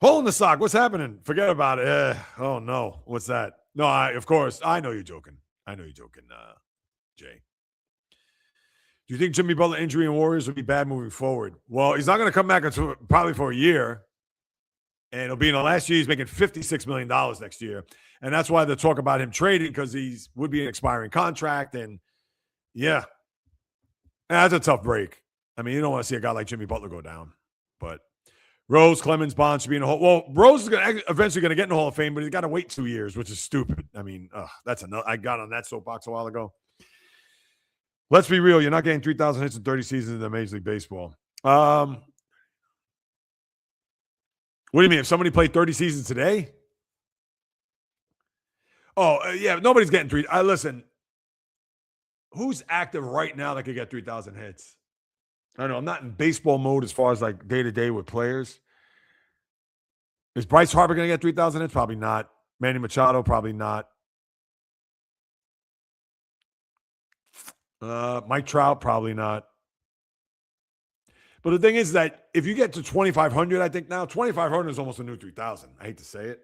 Hole in the sock. What's happening? Forget about it. Oh, no. What's that? No, of course. I know you're joking. I know you're joking, Jay. Do you think Jimmy Butler injury and Warriors will be bad moving forward? Well, he's not going to come back until probably for a year. And it'll be in the last year. He's making $56 million next year. And that's why they talk about him trading, because he's would be an expiring contract. And yeah, that's a tough break. I mean, you don't want to see a guy like Jimmy Butler go down. But Rose, Clemens, Bond should be in the Hall. Well, Rose is eventually going to get in the Hall of Fame, but he's got to wait 2 years, which is stupid. I mean, that's another. I got on that soapbox a while ago. Let's be real. You're not getting 3,000 hits in 30 seasons in the Major League Baseball. What do you mean? If somebody played 30 seasons today? Oh, yeah. Nobody's getting three. Listen, who's active right now that could get 3,000 hits? I don't know. I'm not in baseball mode as far as like day-to-day with players. Is Bryce Harper going to get 3,000 hits? Probably not. Manny Machado? Probably not. Mike Trout? Probably not. But the thing is that if you get to 2,500, I think now, 2,500 is almost a new 3,000. I hate to say it.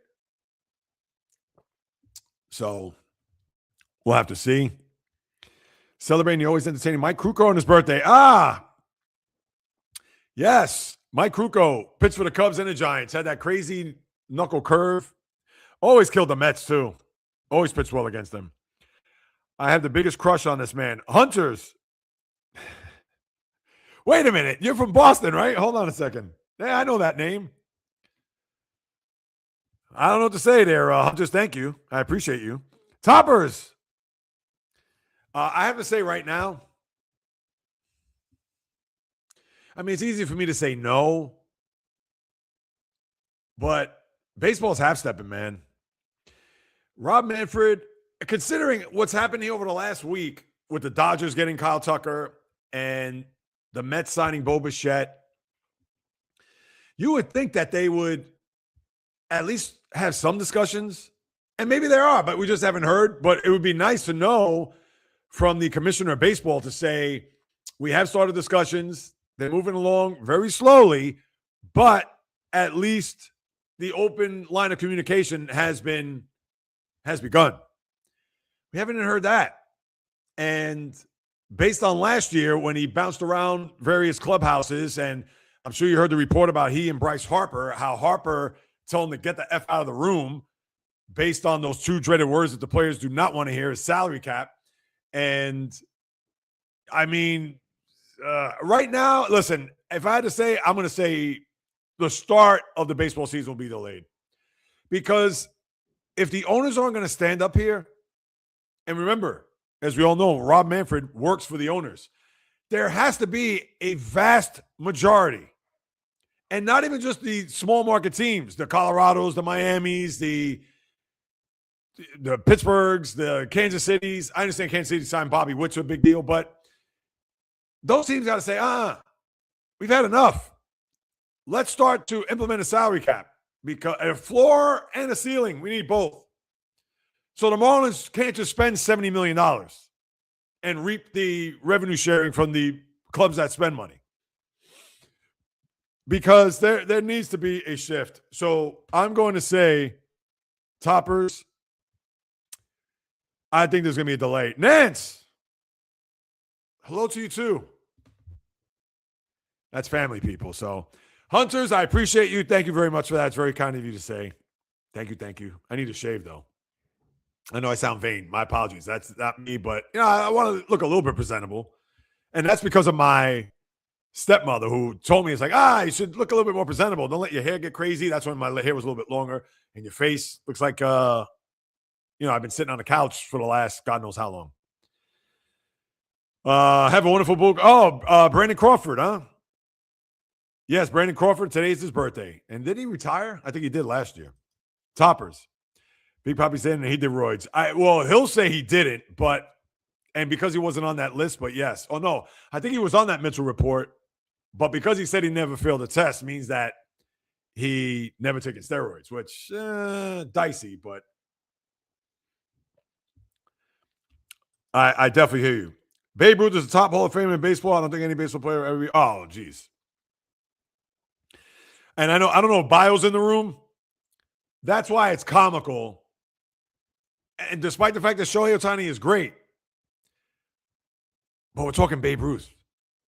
So we'll have to see. Celebrating the always entertaining Mike Krukow on his birthday. Yes. Mike Krukow pitched for the Cubs and the Giants. Had that crazy knuckle curve. Always killed the Mets, too. Always pitched well against them. I have the biggest crush on this man. Hunters. Wait a minute. You're from Boston, right? Hold on a second. Yeah, I know that name. I don't know what to say there, Hunters. Thank you. I appreciate you. Toppers. I have to say right now, I mean, it's easy for me to say no, but baseball's half-stepping, man. Rob Manfred, considering what's happened here over the last week with the Dodgers getting Kyle Tucker and the Mets signing Bo Bichette, you would think that they would at least have some discussions, and maybe there are, but we just haven't heard. But it would be nice to know from the commissioner of baseball to say, we have started discussions. They're moving along very slowly, but at least the open line of communication has begun. We haven't even heard that. And based on last year when he bounced around various clubhouses, and I'm sure you heard the report about he and Bryce Harper, how Harper told him to get the F out of the room based on those two dreaded words that the players do not want to hear, is salary cap. And I mean, right now, listen, if I had to say, I'm going to say the start of the baseball season will be delayed. Because if the owners aren't going to stand up here, and remember, as we all know, Rob Manfred works for the owners, there has to be a vast majority. And not even just the small market teams, the Colorados, the Miamis, the Pittsburghs, the Kansas Cities. I understand Kansas City signed Bobby Witt, a big deal, but those teams got to say, we've had enough. Let's start to implement a salary cap, because a floor and a ceiling, we need both. So the Marlins can't just spend $70 million and reap the revenue sharing from the clubs that spend money, because there needs to be a shift. So I'm going to say, Toppers, I think there's going to be a delay. Nance, hello to you too. That's family, people. So, Hunters, I appreciate you. Thank you very much for that. It's very kind of you to say. Thank you, thank you. I need to shave, though. I know I sound vain. My apologies. That's not me, but I want to look a little bit presentable. And that's because of my stepmother, who told me, it's like, you should look a little bit more presentable. Don't let your hair get crazy. That's when my hair was a little bit longer. And your face looks like, I've been sitting on the couch for the last God knows how long. Have a wonderful book. Brandon Crawford, huh? Yes, Brandon Crawford. Today's his birthday. And did he retire? I think he did last year. Toppers. Big Papi saying he did roids. He'll say he didn't, and because he wasn't on that list, but yes. Oh, no. I think he was on that Mitchell report, but because he said he never failed a test means that he never taken steroids, which, dicey, but I definitely hear you. Babe Ruth is the top Hall of Fame in baseball. I don't think any baseball player ever. Oh, geez. And I don't know if Bio's in the room. That's why it's comical. And despite the fact that Shohei Ohtani is great, but we're talking Babe Ruth.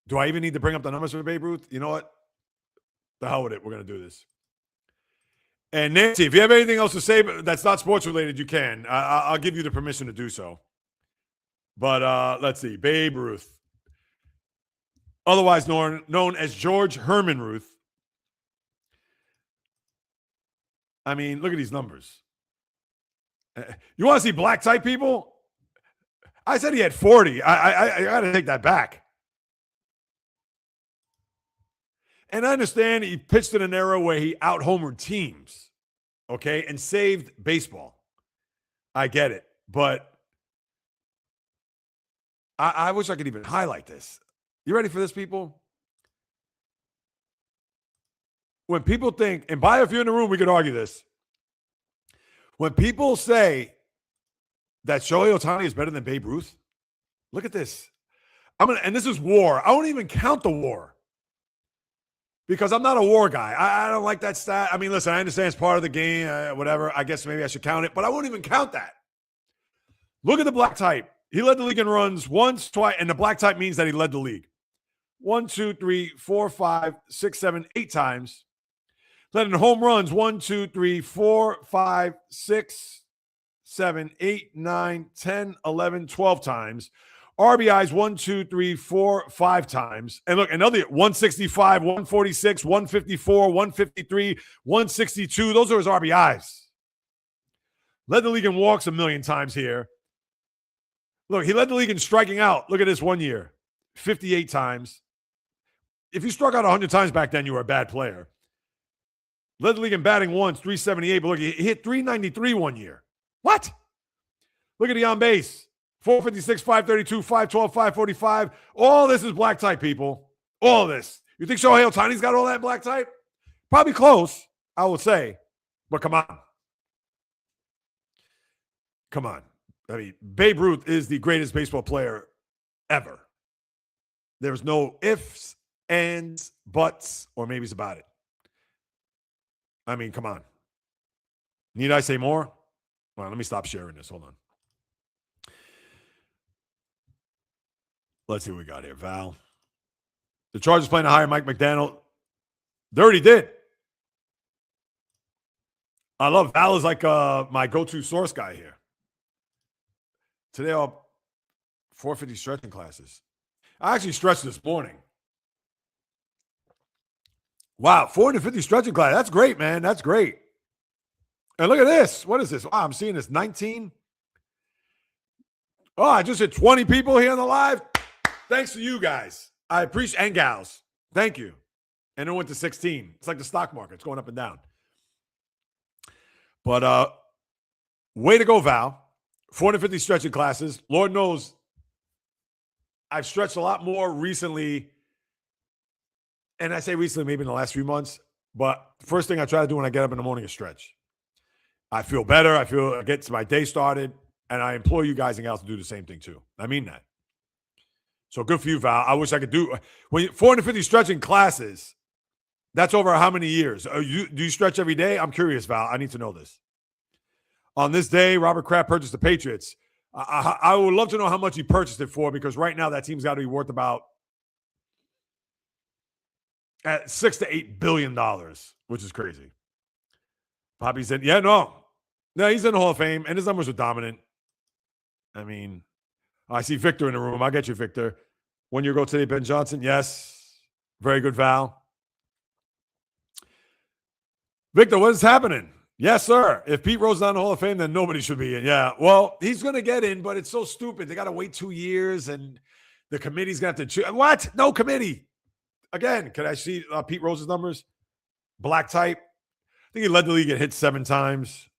Do I even need to bring up the numbers for Babe Ruth? You know what? The hell with it. We're going to do this. And Nancy, if you have anything else to say that's not sports related, you can. I'll give you the permission to do so. But let's see. Babe Ruth. Otherwise known as George Herman Ruth. I mean, look at these numbers. You want to see black type people? I said he had 40. I got to take that back. And I understand he pitched in an era where he out-homered teams, okay, and saved baseball. I get it. But I wish I could even highlight this. You ready for this, people? When people think, and if you're in the room, we could argue this. When people say that Shohei Ohtani is better than Babe Ruth, look at this. And this is WAR. I won't even count the WAR. Because I'm not a WAR guy. I don't like that stat. I mean, listen, I understand it's part of the game, whatever. I guess maybe I should count it, but I won't even count that. Look at the black type. He led the league in runs once, twice, and the black type means that he led the league. 1, 2, 3, 4, 5, 6, 7, 8 times. Led in home runs 1, 2, 3, 4, 5, 6, 7, 8, 9, 10, 11, 12 times. RBIs 1, 2, 3, 4, 5 times. And look, another 165, 146, 154, 153, 162. Those are his RBIs. Led the league in walks a million times here. Look, he led the league in striking out. Look at this one year. 58 times. If you struck out 100 times back then, you were a bad player. Led the league in batting once, 378. But look, he hit 393 one year. What? Look at the on base. 456, 532, 512, 545. All this is black type, people. All this. You think Shohei Ohtani's got all that black type? Probably close, I would say. But come on. Come on. I mean, Babe Ruth is the greatest baseball player ever. There's no ifs, ands, buts, or maybes about it. I mean, come on. Need I say more? Well, let me stop sharing this. Hold on. Let's see what we got here. Val. The Chargers plan to hire Mike McDaniel. They already did. I love Val is like my go-to source guy here. Today, I'll 450 stretching classes. I actually stretched this morning. Wow, 450 stretching class. That's great, man. That's great. And look at this. What is this? Wow, I'm seeing this 19. Oh, I just hit 20 people here on the live. Thanks to you guys. I appreciate, and gals. Thank you. And it went to 16. It's like the stock market. It's going up and down. But way to go, Val. 450 stretching classes. Lord knows I've stretched a lot more recently. And I say recently, maybe in the last few months. But the first thing I try to do when I get up in the morning is stretch. I feel better. I get my day started. And I implore you guys and gals to do the same thing too. I mean that. So good for you, Val. I wish I could do 450 stretching classes. That's over how many years? Do you stretch every day? I'm curious, Val. I need to know this. On this day, Robert Kraft purchased the Patriots. I would love to know how much he purchased it for, because right now that team's got to be worth about at $6 to $8 billion, which is crazy. Poppy said, yeah, no, he's in the Hall of Fame, and his numbers are dominant. I mean, I see Victor in the room. I'll get you, Victor. 1 year ago today, Ben Johnson. Yes. Very good, Val. Victor, what is happening? Yes, sir. If Pete Rose is not in the Hall of Fame, then nobody should be in. Yeah. Well, he's going to get in, but it's so stupid. They got to wait 2 years, and the committee's going to have to choose. What? No committee. Again, can I see Pete Rose's numbers? Black type. I think he led the league and hit 7 times.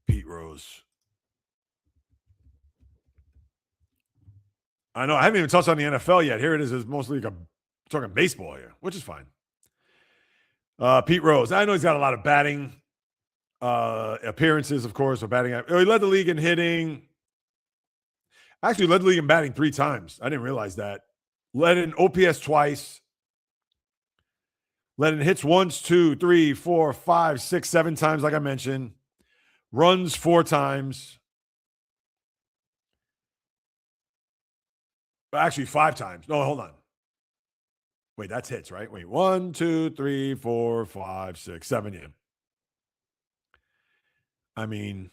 Pete Rose. I know. I haven't even touched on the NFL yet. Here it is. It's mostly like talking baseball here, which is fine. Pete Rose. I know he's got a lot of batting appearances, of course, or batting. He led the league in hitting. Actually, led the league in batting 3 times. I didn't realize that. Led in OPS twice. Led in hits once, 2, 3, 4, 5, 6, 7 times, like I mentioned. Runs 4 times. Actually, 5 times. No, hold on. Wait, that's hits, right? Wait, 1, 2, 3, 4, 5, 6, 7. Yeah. I mean,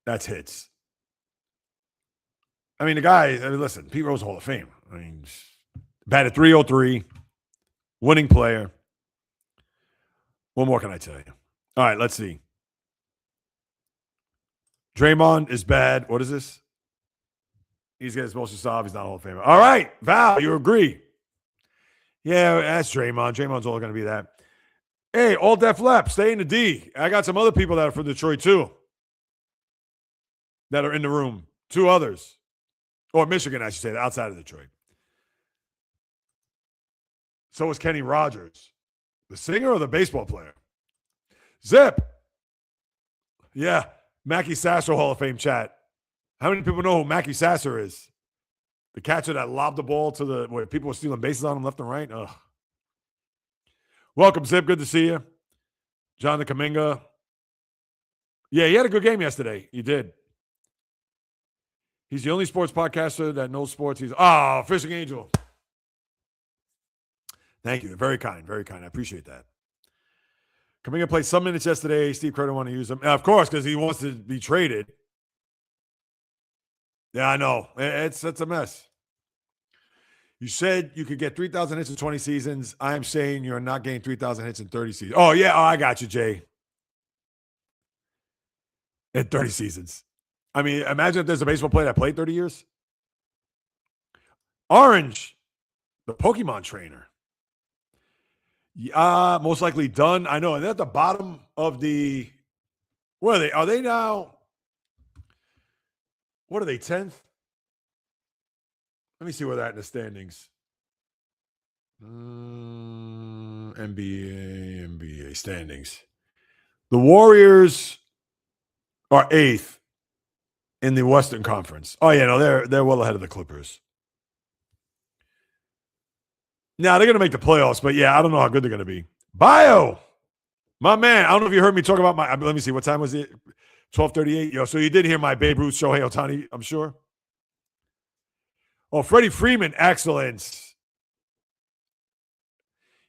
that's hits. I mean, the guy, listen, Pete Rose Hall of Fame. I mean, batted 303, winning player. What more can I tell you? All right, let's see. Draymond is bad. What is this? He's getting supposed to solve. He's not a Hall of Famer. All right, Val, you agree. Yeah, that's Draymond. Draymond's all going to be that. Hey, all Def Lep, stay in the D. I got some other people that are from Detroit, too, that are in the room. 2 others. Or Michigan, I should say, outside of Detroit. So is Kenny Rogers. The singer or the baseball player? Zip. Yeah, Mackie Sasser Hall of Fame chat. How many people know who Mackie Sasser is? The catcher that lobbed the ball to where people were stealing bases on him left and right. Ugh. Welcome, Zip. Good to see you. John the Kaminga. Yeah, he had a good game yesterday. He did. He's the only sports podcaster that knows sports. Fishing Angel. Thank you. Very kind. Very kind. I appreciate that. Kaminga played some minutes yesterday. Steve Kerr didn't want to use him. Of course, because he wants to be traded. Yeah, I know. It's a mess. You said you could get 3,000 hits in 20 seasons. I'm saying you're not getting 3,000 hits in 30 seasons. Oh, yeah. Oh, I got you, Jay. In 30 seasons. I mean, imagine if there's a baseball player that played 30 years. Orange, the Pokemon trainer. Most likely done. I know. And they're at the bottom of the – where are they? Are they now – what are they, 10th? Let me see where they're at in the standings. NBA standings. The Warriors are 8th in the Western Conference. Oh, yeah, no, they're well ahead of the Clippers. Now, they're going to make the playoffs, but, yeah, I don't know how good they're going to be. Bio, my man, I don't know if you heard me talk about let me see, what time was it? 12:38. Yo, so you did hear my Babe Ruth Shohei Ohtani, I'm sure. Oh, Freddie Freeman, excellence.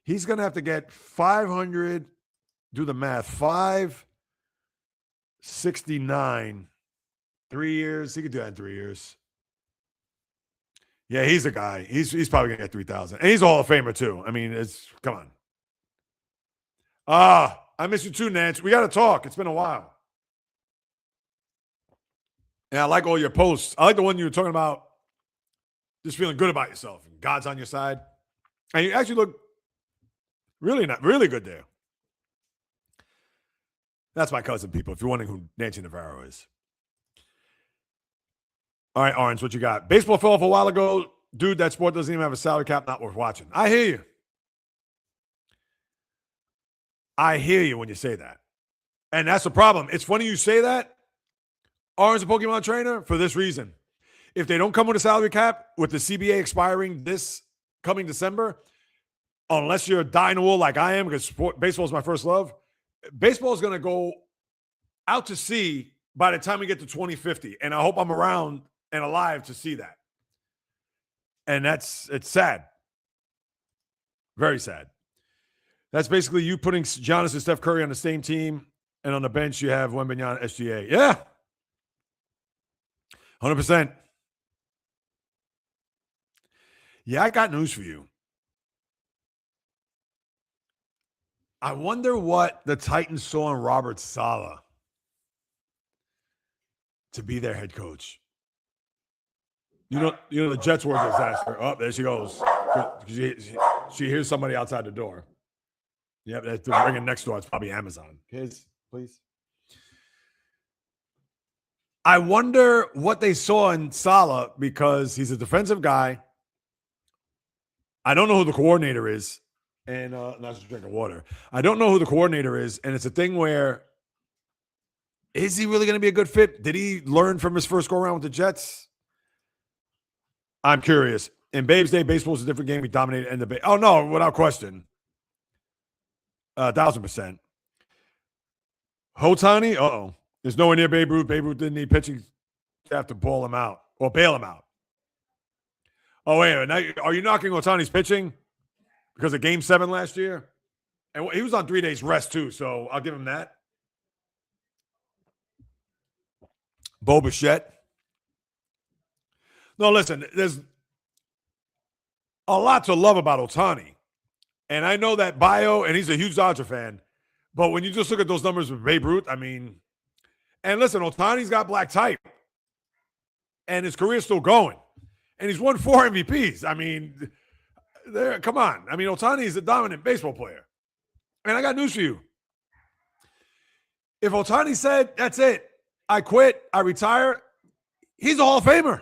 He's going to have to get 500, do the math, 569, 3 years. He could do that in 3 years. Yeah, he's a guy. He's probably going to get 3,000. And he's a Hall of Famer, too. I mean, come on. I miss you too, Nance. We got to talk. It's been a while. Yeah, I like all your posts. I like the one you were talking about just feeling good about yourself. And God's on your side. And you actually look really good there. That's my cousin, people, if you're wondering who Nancy Navarro is. All right, Orange, what you got? Baseball fell off a while ago. Dude, that sport doesn't even have a salary cap. Not worth watching. I hear you. I hear you when you say that. And that's the problem. It's funny you say that. Orange, a Pokemon trainer, for this reason. If they don't come with a salary cap, with the CBA expiring this coming December, unless you're a dying-wool like I am, because baseball is my first love, baseball is going to go out to sea by the time we get to 2050. And I hope I'm around and alive to see that. And it's sad. Very sad. That's basically you putting Giannis and Steph Curry on the same team, and on the bench you have Wembanyama, SGA. Yeah. 100%. Yeah, I got news for you. I wonder what the Titans saw in Robert Saleh to be their head coach. You know the Jets were a disaster. Oh, there she goes. She hears somebody outside the door. Yep, they're bringing next door. It's probably Amazon. Kids, please. I wonder what they saw in Saleh, because he's a defensive guy. I don't know who the coordinator is. And not just drinking water. I don't know who the coordinator is. And it's a thing where, is he really going to be a good fit? Did he learn from his first go-around with the Jets? I'm curious. In Babe's day, baseball was a different game. We dominated in the Oh, no, without question. 1,000%. Hotani? Uh-oh. There's nowhere near Babe Ruth. Babe Ruth didn't need pitching staff to ball him out or bail him out. Oh, wait. Now, are you knocking Ohtani's pitching because of Game 7 last year? And he was on 3 days rest, too, so I'll give him that. Bo Bichette. No, listen, there's a lot to love about Ohtani. And I know that bio, and he's a huge Dodger fan. But when you just look at those numbers with Babe Ruth, I mean, and listen, Ohtani's got black type. And his career's still going. And he's won 4 MVPs. I mean, come on. I mean, Ohtani is a dominant baseball player. And I got news for you. If Ohtani said, that's it, I quit, I retire, he's a Hall of Famer.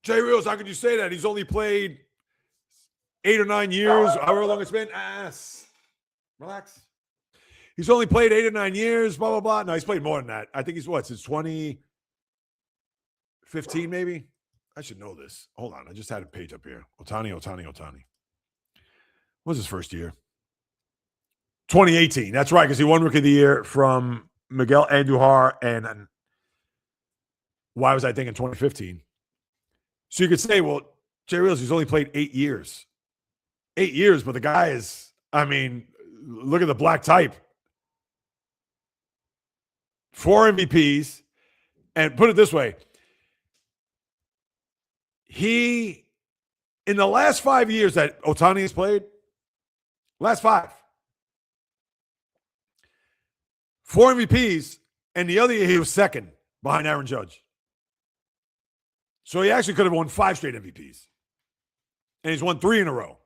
Jay Reels, how could you say that? He's only played 8 or 9 years, however long it's been. Relax. He's only played 8 or 9 years, blah, blah, blah. No, he's played more than that. I think he's since 2015 maybe? I should know this. Hold on. I just had a page up here. Ohtani. What was his first year? 2018. That's right, because he won Rookie of the Year from Miguel Andujar and why was I thinking 2015? So you could say, well, Jay Reels, he's only played 8 years. 8 years, but the guy is, I mean, look at the black type. 4 MVPs. And put it this way. He, in the last 5 years that Ohtani has played, last 5, 4 MVPs, and the other year he was second behind Aaron Judge. So he actually could have won 5 straight MVPs. And he's won 3 in a row.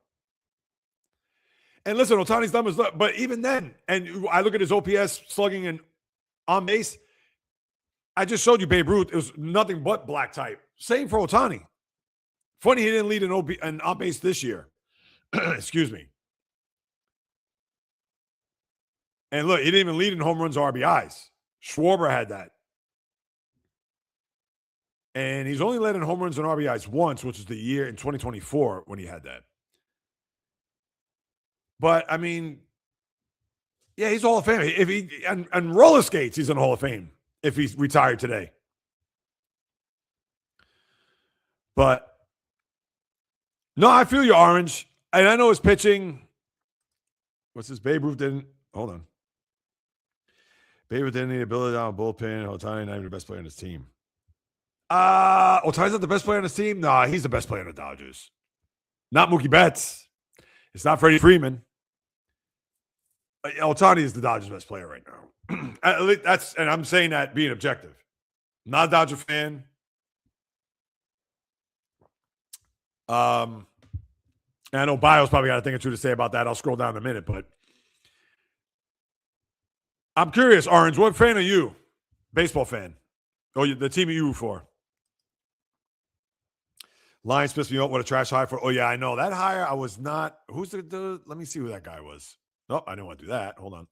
And listen, Ohtani's numbers, but even then, and I look at his OPS slugging and on base, I just showed you Babe Ruth. It was nothing but black type. Same for Ohtani. Funny he didn't lead an on base this year. Excuse me. And look, he didn't even lead in home runs or RBIs. Schwarber had that. And he's only led in home runs and RBIs once, which is the year in 2024 when he had that. But, I mean, yeah, he's a Hall of Fame. If he and roller skates, he's in the Hall of Fame if he's retired today. But, no, I feel you, Orange. And I know his pitching. What's this? Babe Ruth didn't. Hold on. Babe Ruth didn't need ability down bullpen. Ohtani not even the best player on his team. Ohtani's not the best player on his team? Nah, he's the best player on the Dodgers. Not Mookie Betts. It's not Freddie Freeman. Ohtani is the Dodgers' best player right now. And I'm saying that being objective. Not a Dodger fan. And I know Bio's probably got a thing or two to say about that. I'll scroll down in a minute, but I'm curious, Orange, what fan are you? Baseball fan. Or the team you root for? Lions pissed me off. What a trash hire for. Oh, yeah, I know. That hire, I was not. Who's the let me see who that guy was. No, I didn't want to do that. Hold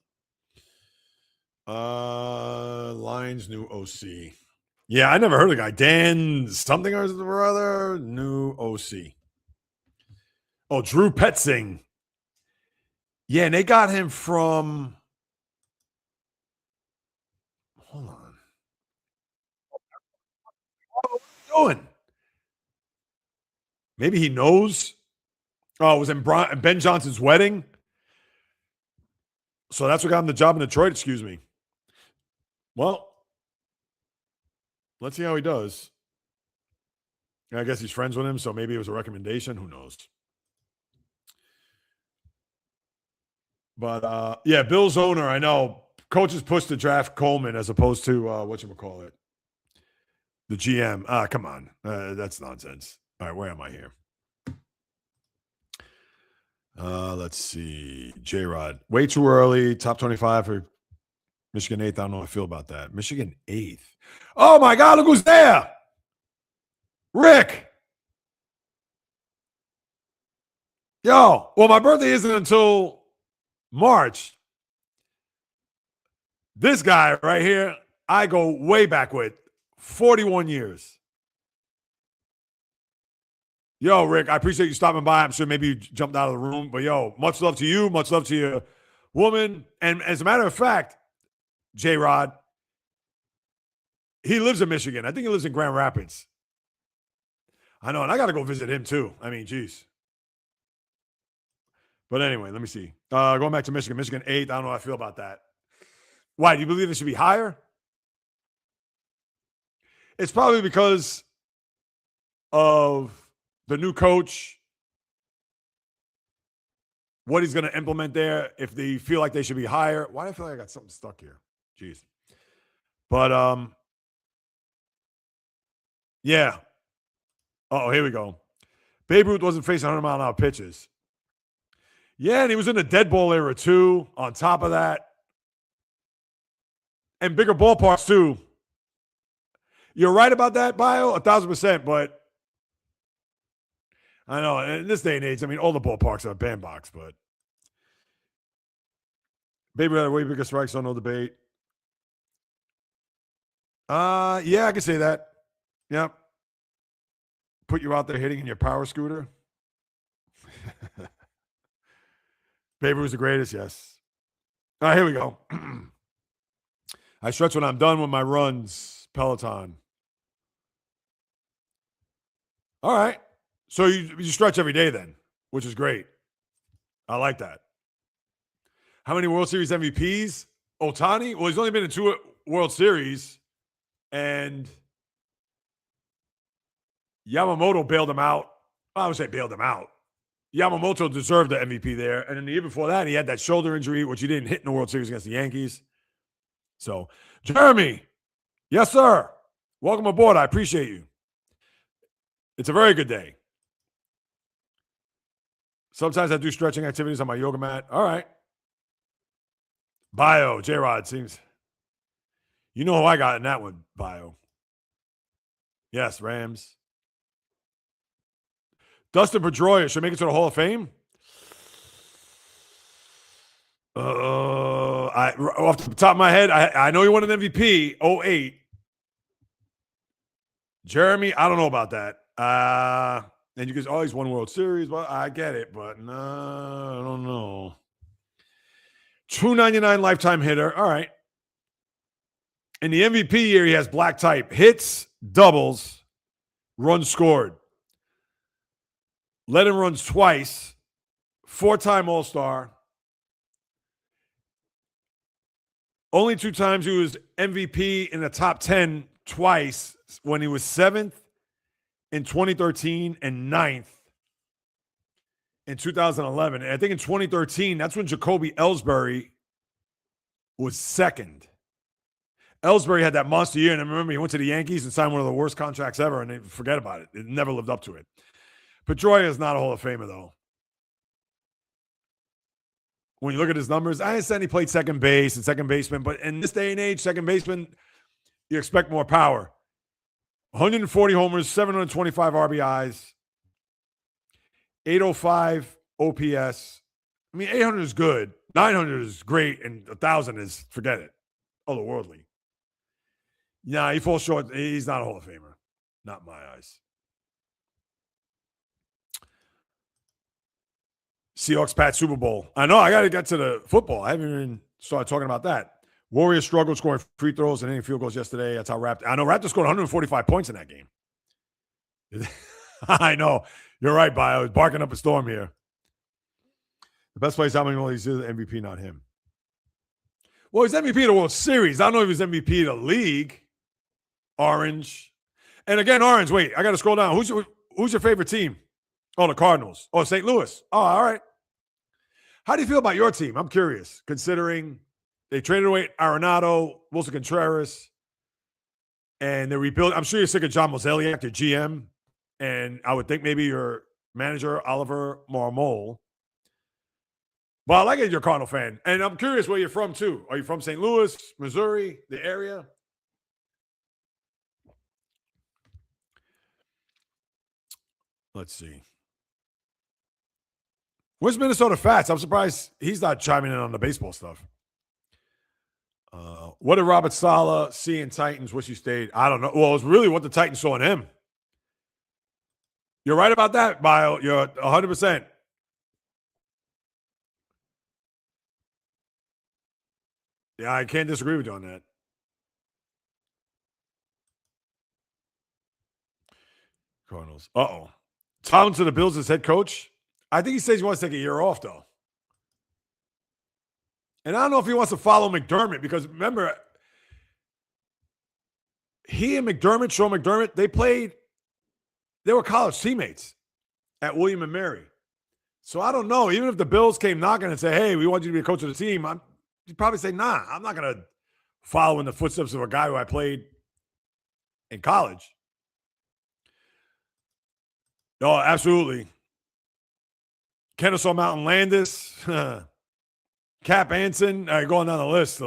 on. Lions new OC. Yeah, I never heard of the guy. Dan something or other. New OC. Oh, Drew Petzing. Yeah, and they got him from. Hold on. What are you doing? Maybe he knows. Oh, it was in Ben Johnson's wedding. So that's what got him the job in Detroit, excuse me. Well, let's see how he does. I guess he's friends with him, so maybe it was a recommendation. Who knows? But, yeah, Bill's owner, I know. Coaches pushed to draft Coleman as opposed to, whatchamacallit, the GM. Come on. That's nonsense. All right, where am I here? Let's see. J-Rod. Way too early. Top 25 for Michigan 8th. I don't know how I feel about that. Michigan 8th. Oh, my God. Look who's there. Rick. Yo. Well, my birthday isn't until March. This guy right here, I go way back with 41 years. Yo, Rick, I appreciate you stopping by. I'm sure maybe you jumped out of the room. But, yo, much love to you. Much love to your woman. And as a matter of fact, J-Rod, He lives in Michigan. I think he lives in Grand Rapids. I know, and I got to go visit him too. I mean, geez. But anyway, let me see. Going back to Michigan. Michigan 8th. I don't know how I feel about that. Why? Do you believe it should be higher? It's probably because of the new coach, what he's going to implement there, if they feel like they should be higher. Why do I feel like I got something stuck here? Jeez. But, yeah. Oh, here we go. Babe Ruth wasn't facing 100-mile-an-hour pitches. Yeah, and he was in the dead ball era, too, on top of that. And bigger ballparks, too. You're right about that, Bio, 1,000%, but I know, in this day and age, I mean, all the ballparks are bandbox, but Babe Ruth had way bigger strikes, so no debate. Yeah, I can say that. Yep. Put you out there hitting in your power scooter. Babe Ruth's the greatest, yes. All right, here we go. I stretch when I'm done with my runs, Peloton. All right. So you stretch every day then, which is great. I like that. How many World Series MVPs? Ohtani? Well, he's only been in 2 World Series, and Yamamoto bailed him out. I would say bailed him out. Yamamoto deserved the MVP there. And then the year before that, he had that shoulder injury, which he didn't hit in the World Series against the Yankees. So, Jeremy, yes, sir. Welcome aboard. I appreciate you. It's a very good day. Sometimes I do stretching activities on my yoga mat. All right. Bio, J-Rod seems. You know who I got in that one, Bio. Yes, Rams. Dustin Pedroia should make it to the Hall of Fame. Off the top of my head, I know he won an MVP, 08. Jeremy, I don't know about that. And you guys always won World Series. Well, I get it, but no, I don't know. True 99 lifetime hitter. All right. In the MVP year, he has black type. Hits, doubles, runs scored. Led in runs twice. 4-time All-Star. Only 2 times he was MVP in the top 10 twice, when he was 7th in 2013 and 9th in 2011. And I think in 2013, that's when Jacoby Ellsbury was 2nd. Ellsbury had that monster year, and I remember he went to the Yankees and signed one of the worst contracts ever, and they forget about it. It never lived up to it. Pedroia is not a Hall of Famer, though. When you look at his numbers, I understand he played second base and second baseman, but in this day and age, second baseman, you expect more power. 140 homers, 725 RBIs, 805 OPS. I mean, 800 is good. 900 is great, and 1,000 is, forget it, otherworldly. Nah, he falls short. He's not a Hall of Famer. Not in my eyes. Seahawks Pat Super Bowl. I know, I got to get to the football. I haven't even started talking about that. Warriors struggled scoring free throws and hitting field goals yesterday. That's how Raptors. I know Raptors scored 145 points in that game. I know. You're right, Bio. He's barking up a storm here. The best place, how many more he's the MVP, not him. Well, he's MVP of the World Series. I don't know if he's MVP of the league. Orange. And again, Orange, wait, I got to scroll down. Who's your favorite team? Oh, the Cardinals. Oh, St. Louis. Oh, all right. How do you feel about your team? I'm curious, considering they traded away Arenado, Wilson Contreras, and they rebuilt. I'm sure you're sick of John Mozeliak, your GM, and I would think maybe your manager, Oliver Marmol. Well, I like it, you're a Cardinal fan. And I'm curious where you're from, too. Are you from St. Louis, Missouri, the area? Let's see. Where's Minnesota Fats? I'm surprised he's not chiming in on the baseball stuff. What did Robert Saleh see in Titans? Wish he stayed. I don't know. Well, it's really what the Titans saw in him. You're right about that, Bio. You're 100%. Yeah, I can't disagree with you on that. Cardinals. Uh-oh. Tomlin to the Bills as head coach. I think he says he wants to take a year off, though. And I don't know if he wants to follow McDermott because, remember, he and McDermott, Sean McDermott, they were college teammates at William and Mary. So I don't know. Even if the Bills came knocking and say, hey, we want you to be a coach of the team, you'd probably say, nah, I'm not going to follow in the footsteps of a guy who I played in college. No, absolutely. Kennesaw Mountain Landis, Cap Anson, going down the list.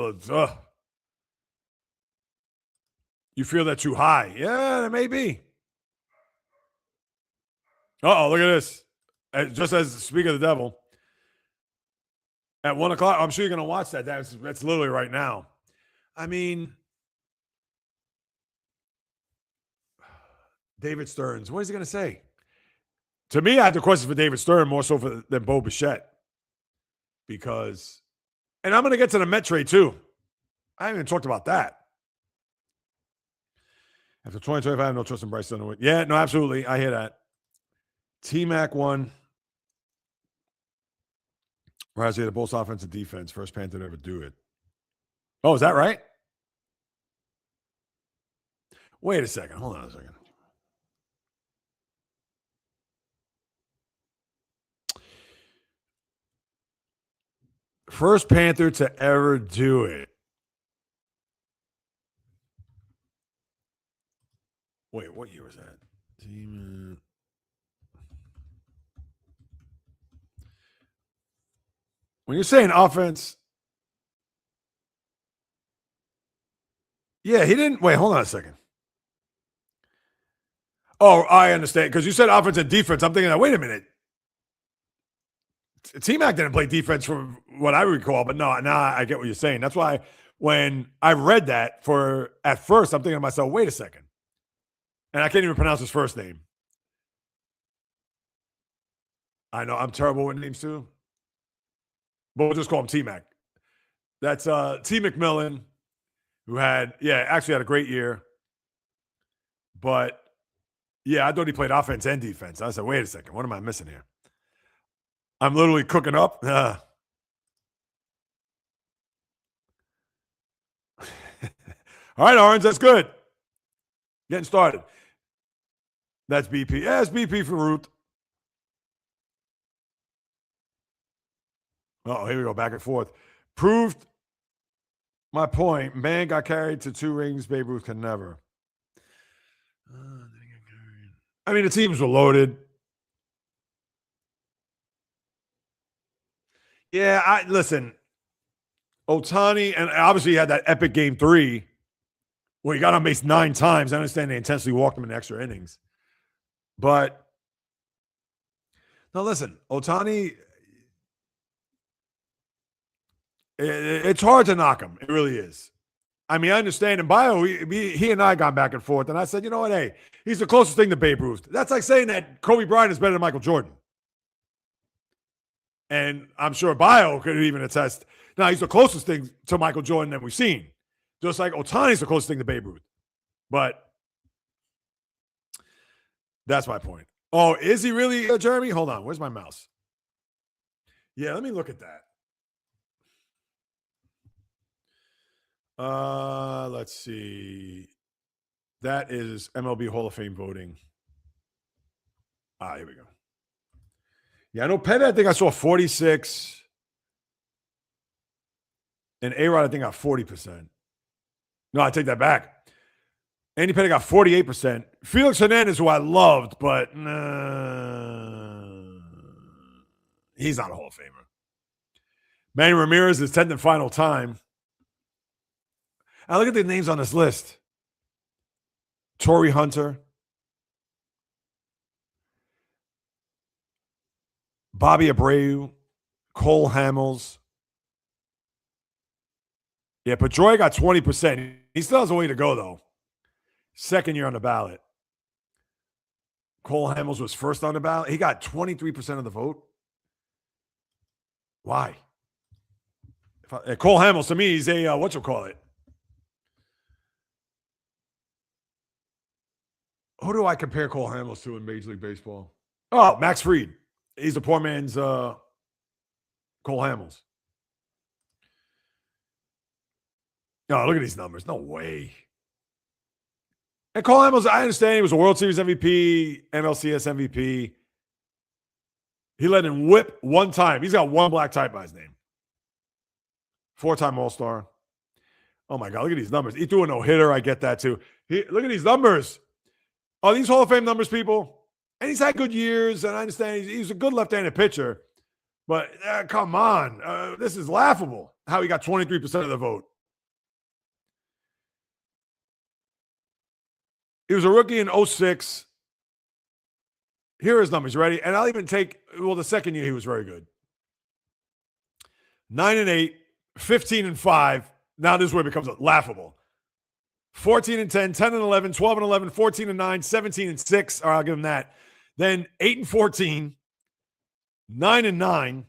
You feel that too high. Yeah, it may be. Uh-oh, look at this. Just as speak of the devil. At 1 o'clock, I'm sure you're going to watch that. That's literally right now. I mean, David Stearns, what is he going to say? To me, I have the question for David Stern more so than Bo Bichette. Because, and I'm going to get to the Met trade too. I haven't even talked about that. After 2025, I have no trust in Bryce Dunn. Yeah, no, absolutely. I hear that. T-Mac won. Whereas he had the Bulls offense and defense. First Panther to ever do it. Oh, is that right? Wait a second. Hold on a second. First Panther to ever do it. Wait, what year was that? When you're saying offense, yeah, he didn't. Wait, hold on a second. Oh, I understand. Because you said offense and defense. I'm thinking, wait a minute. T-Mac didn't play defense from what I recall, but no, now I get what you're saying. That's why when I read that at first, I'm thinking to myself, wait a second. And I can't even pronounce his first name. I know, I'm terrible with names too. But we'll just call him T-Mac. That's T. McMillan, who actually had a great year. But, yeah, I thought he played offense and defense. I said, wait a second, what am I missing here? I'm literally cooking up. All right, Orange, that's good. Getting started. That's BP. Yeah, it's BP for Ruth. Oh, here we go, back and forth. Proved my point. Man got carried to 2 rings. Babe Ruth can never. I mean, the teams were loaded. Yeah, listen. Ohtani, and obviously he had that epic game 3 where he got on base 9 times. I understand they intensely walked him in extra innings. But, no, listen, Ohtani, it's hard to knock him. It really is. I mean, I understand. In bio, he and I got back and forth, and I said, you know what, hey, he's the closest thing to Babe Ruth. That's like saying that Kobe Bryant is better than Michael Jordan. And I'm sure bio could even attest. Now, he's the closest thing to Michael Jordan that we've seen. Just like Ohtani's the closest thing to Babe Ruth. But that's my point. Oh, is he really, Jeremy? Hold on. Where's my mouse? Yeah, let me look at that. Let's see. That is MLB Hall of Fame voting. Here we go. Yeah, I know Pettit, I think I saw 46. And A-Rod, I think got 40%. No, I take that back. Andy Pettit got 48%. Felix Hernandez, who I loved, but he's not a Hall of Famer. Manny Ramirez is 10th and final time. Now look at the names on this list. Torrey Hunter. Bobby Abreu. Cole Hamels. Yeah, Pedroia got 20%. He still has a way to go, though. Second year on the ballot. Cole Hamels was first on the ballot. He got 23% of the vote. Why? Cole Hamels, to me, he's a, what'll call it? Who do I compare Cole Hamels to in Major League Baseball? Oh, Max Fried. He's a poor man's Cole Hamels. No, look at these numbers. No way. And Cole Hamels, I understand he was a World Series MVP, NLCS MVP. He led in whip one time. He's got one black type by his name. 4-time All-Star. Oh, my God. Look at these numbers. He threw a no-hitter. I get that, too. Look at these numbers. Are these Hall of Fame numbers, people? And he's had good years, and I understand he's a good left-handed pitcher. But come on. This is laughable, how he got 23% of the vote. He was a rookie in 2006. Here are his numbers. Ready? And I'll even take, the second year he was very good. 9-8, 15-5. Now this is where it becomes laughable. 14-10, 10-11, 12-11, 14-9, 17-6. All right, I'll give him that. Then 8-14, 9-9,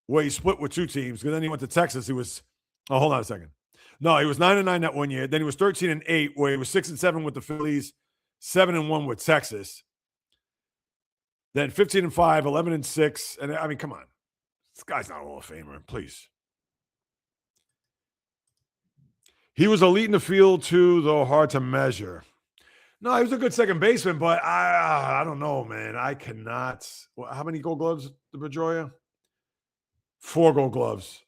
where he split with two teams. Because then he went to Texas. He was, hold on a second. No, he was 9-9 that one year. Then he was 13-8, where he was 6-7 with the Phillies, 7-1 with Texas. Then 15-5, 11-6. And I mean, come on. This guy's not a Hall of Famer, please. He was elite in the field, too, though hard to measure. No, he was a good second baseman, but I don't know, man. I cannot. How many Gold Gloves did Pedroia? 4 Gold Gloves.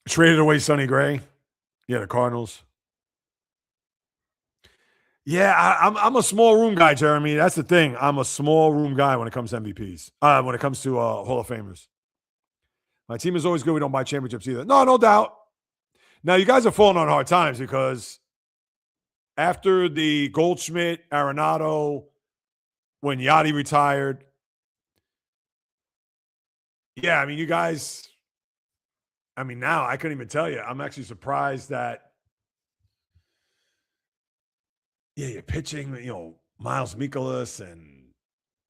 Traded away Sonny Gray. Yeah, the Cardinals. Yeah, I'm a small room guy, Jeremy. That's the thing. I'm a small room guy when it comes to MVPs. When it comes to Hall of Famers. My team is always good. We don't buy championships either. No doubt. Now, you guys are falling on hard times because after the Goldschmidt, Arenado, when Yachty retired, yeah, I mean, you guys, I mean, now I couldn't even tell you. I'm actually surprised that, yeah, you're pitching, Miles Mikolas and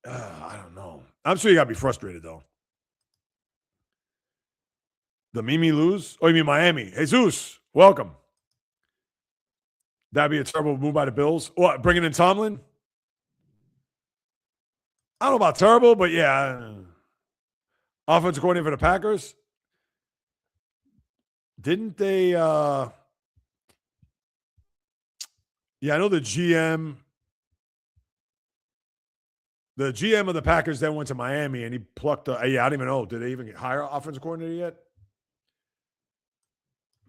I don't know. I'm sure you got to be frustrated, though. The Mimi lose? Oh, you mean Miami? Jesus, welcome. That'd be a terrible move by the Bills. What, bringing in Tomlin? I don't know about terrible, but yeah. Offensive coordinator for the Packers? Didn't they yeah, I know the GM of the Packers then went to Miami and he plucked I don't even know. Did they even hire an offensive coordinator yet?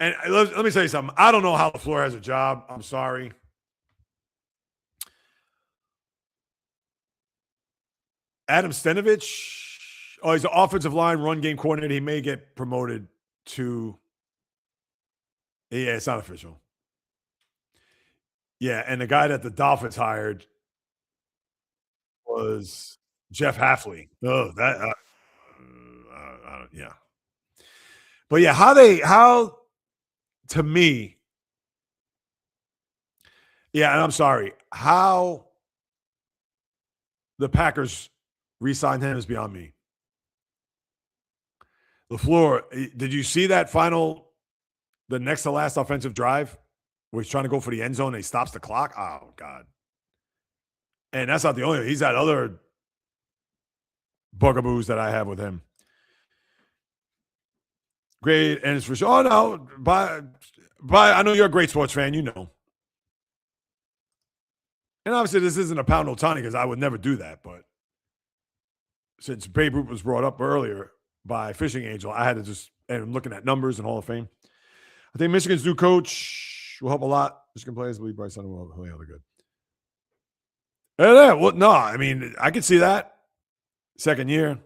And let me tell you something. I don't know how LaFleur has a job. I'm sorry. Adam Stenovich. Oh, he's an offensive line run game coordinator. He may get promoted to. Yeah, it's not official. Yeah, and the guy that the Dolphins hired was Jeff Hafley. Oh, that. Yeah. But yeah, how to me. Yeah, and I'm sorry. How the Packers re-signed him is beyond me. LaFleur, did you see that the next to last offensive drive where he's trying to go for the end zone and he stops the clock? Oh, God. And that's not the only. He's had other bugaboos that I have with him. Great, and it's for sure. Oh, no. I know you're a great sports fan. You know. And obviously, this isn't a pound Otani because I would never do that. But since Babe Ruth was brought up earlier by Fishing Angel, I had to just, and I'm looking at numbers and Hall of Fame. I think Michigan's new coach will help a lot. Michigan players believe Bryce Hunter will help. They're good. Yeah, well, no, I mean, I could see that. Second year.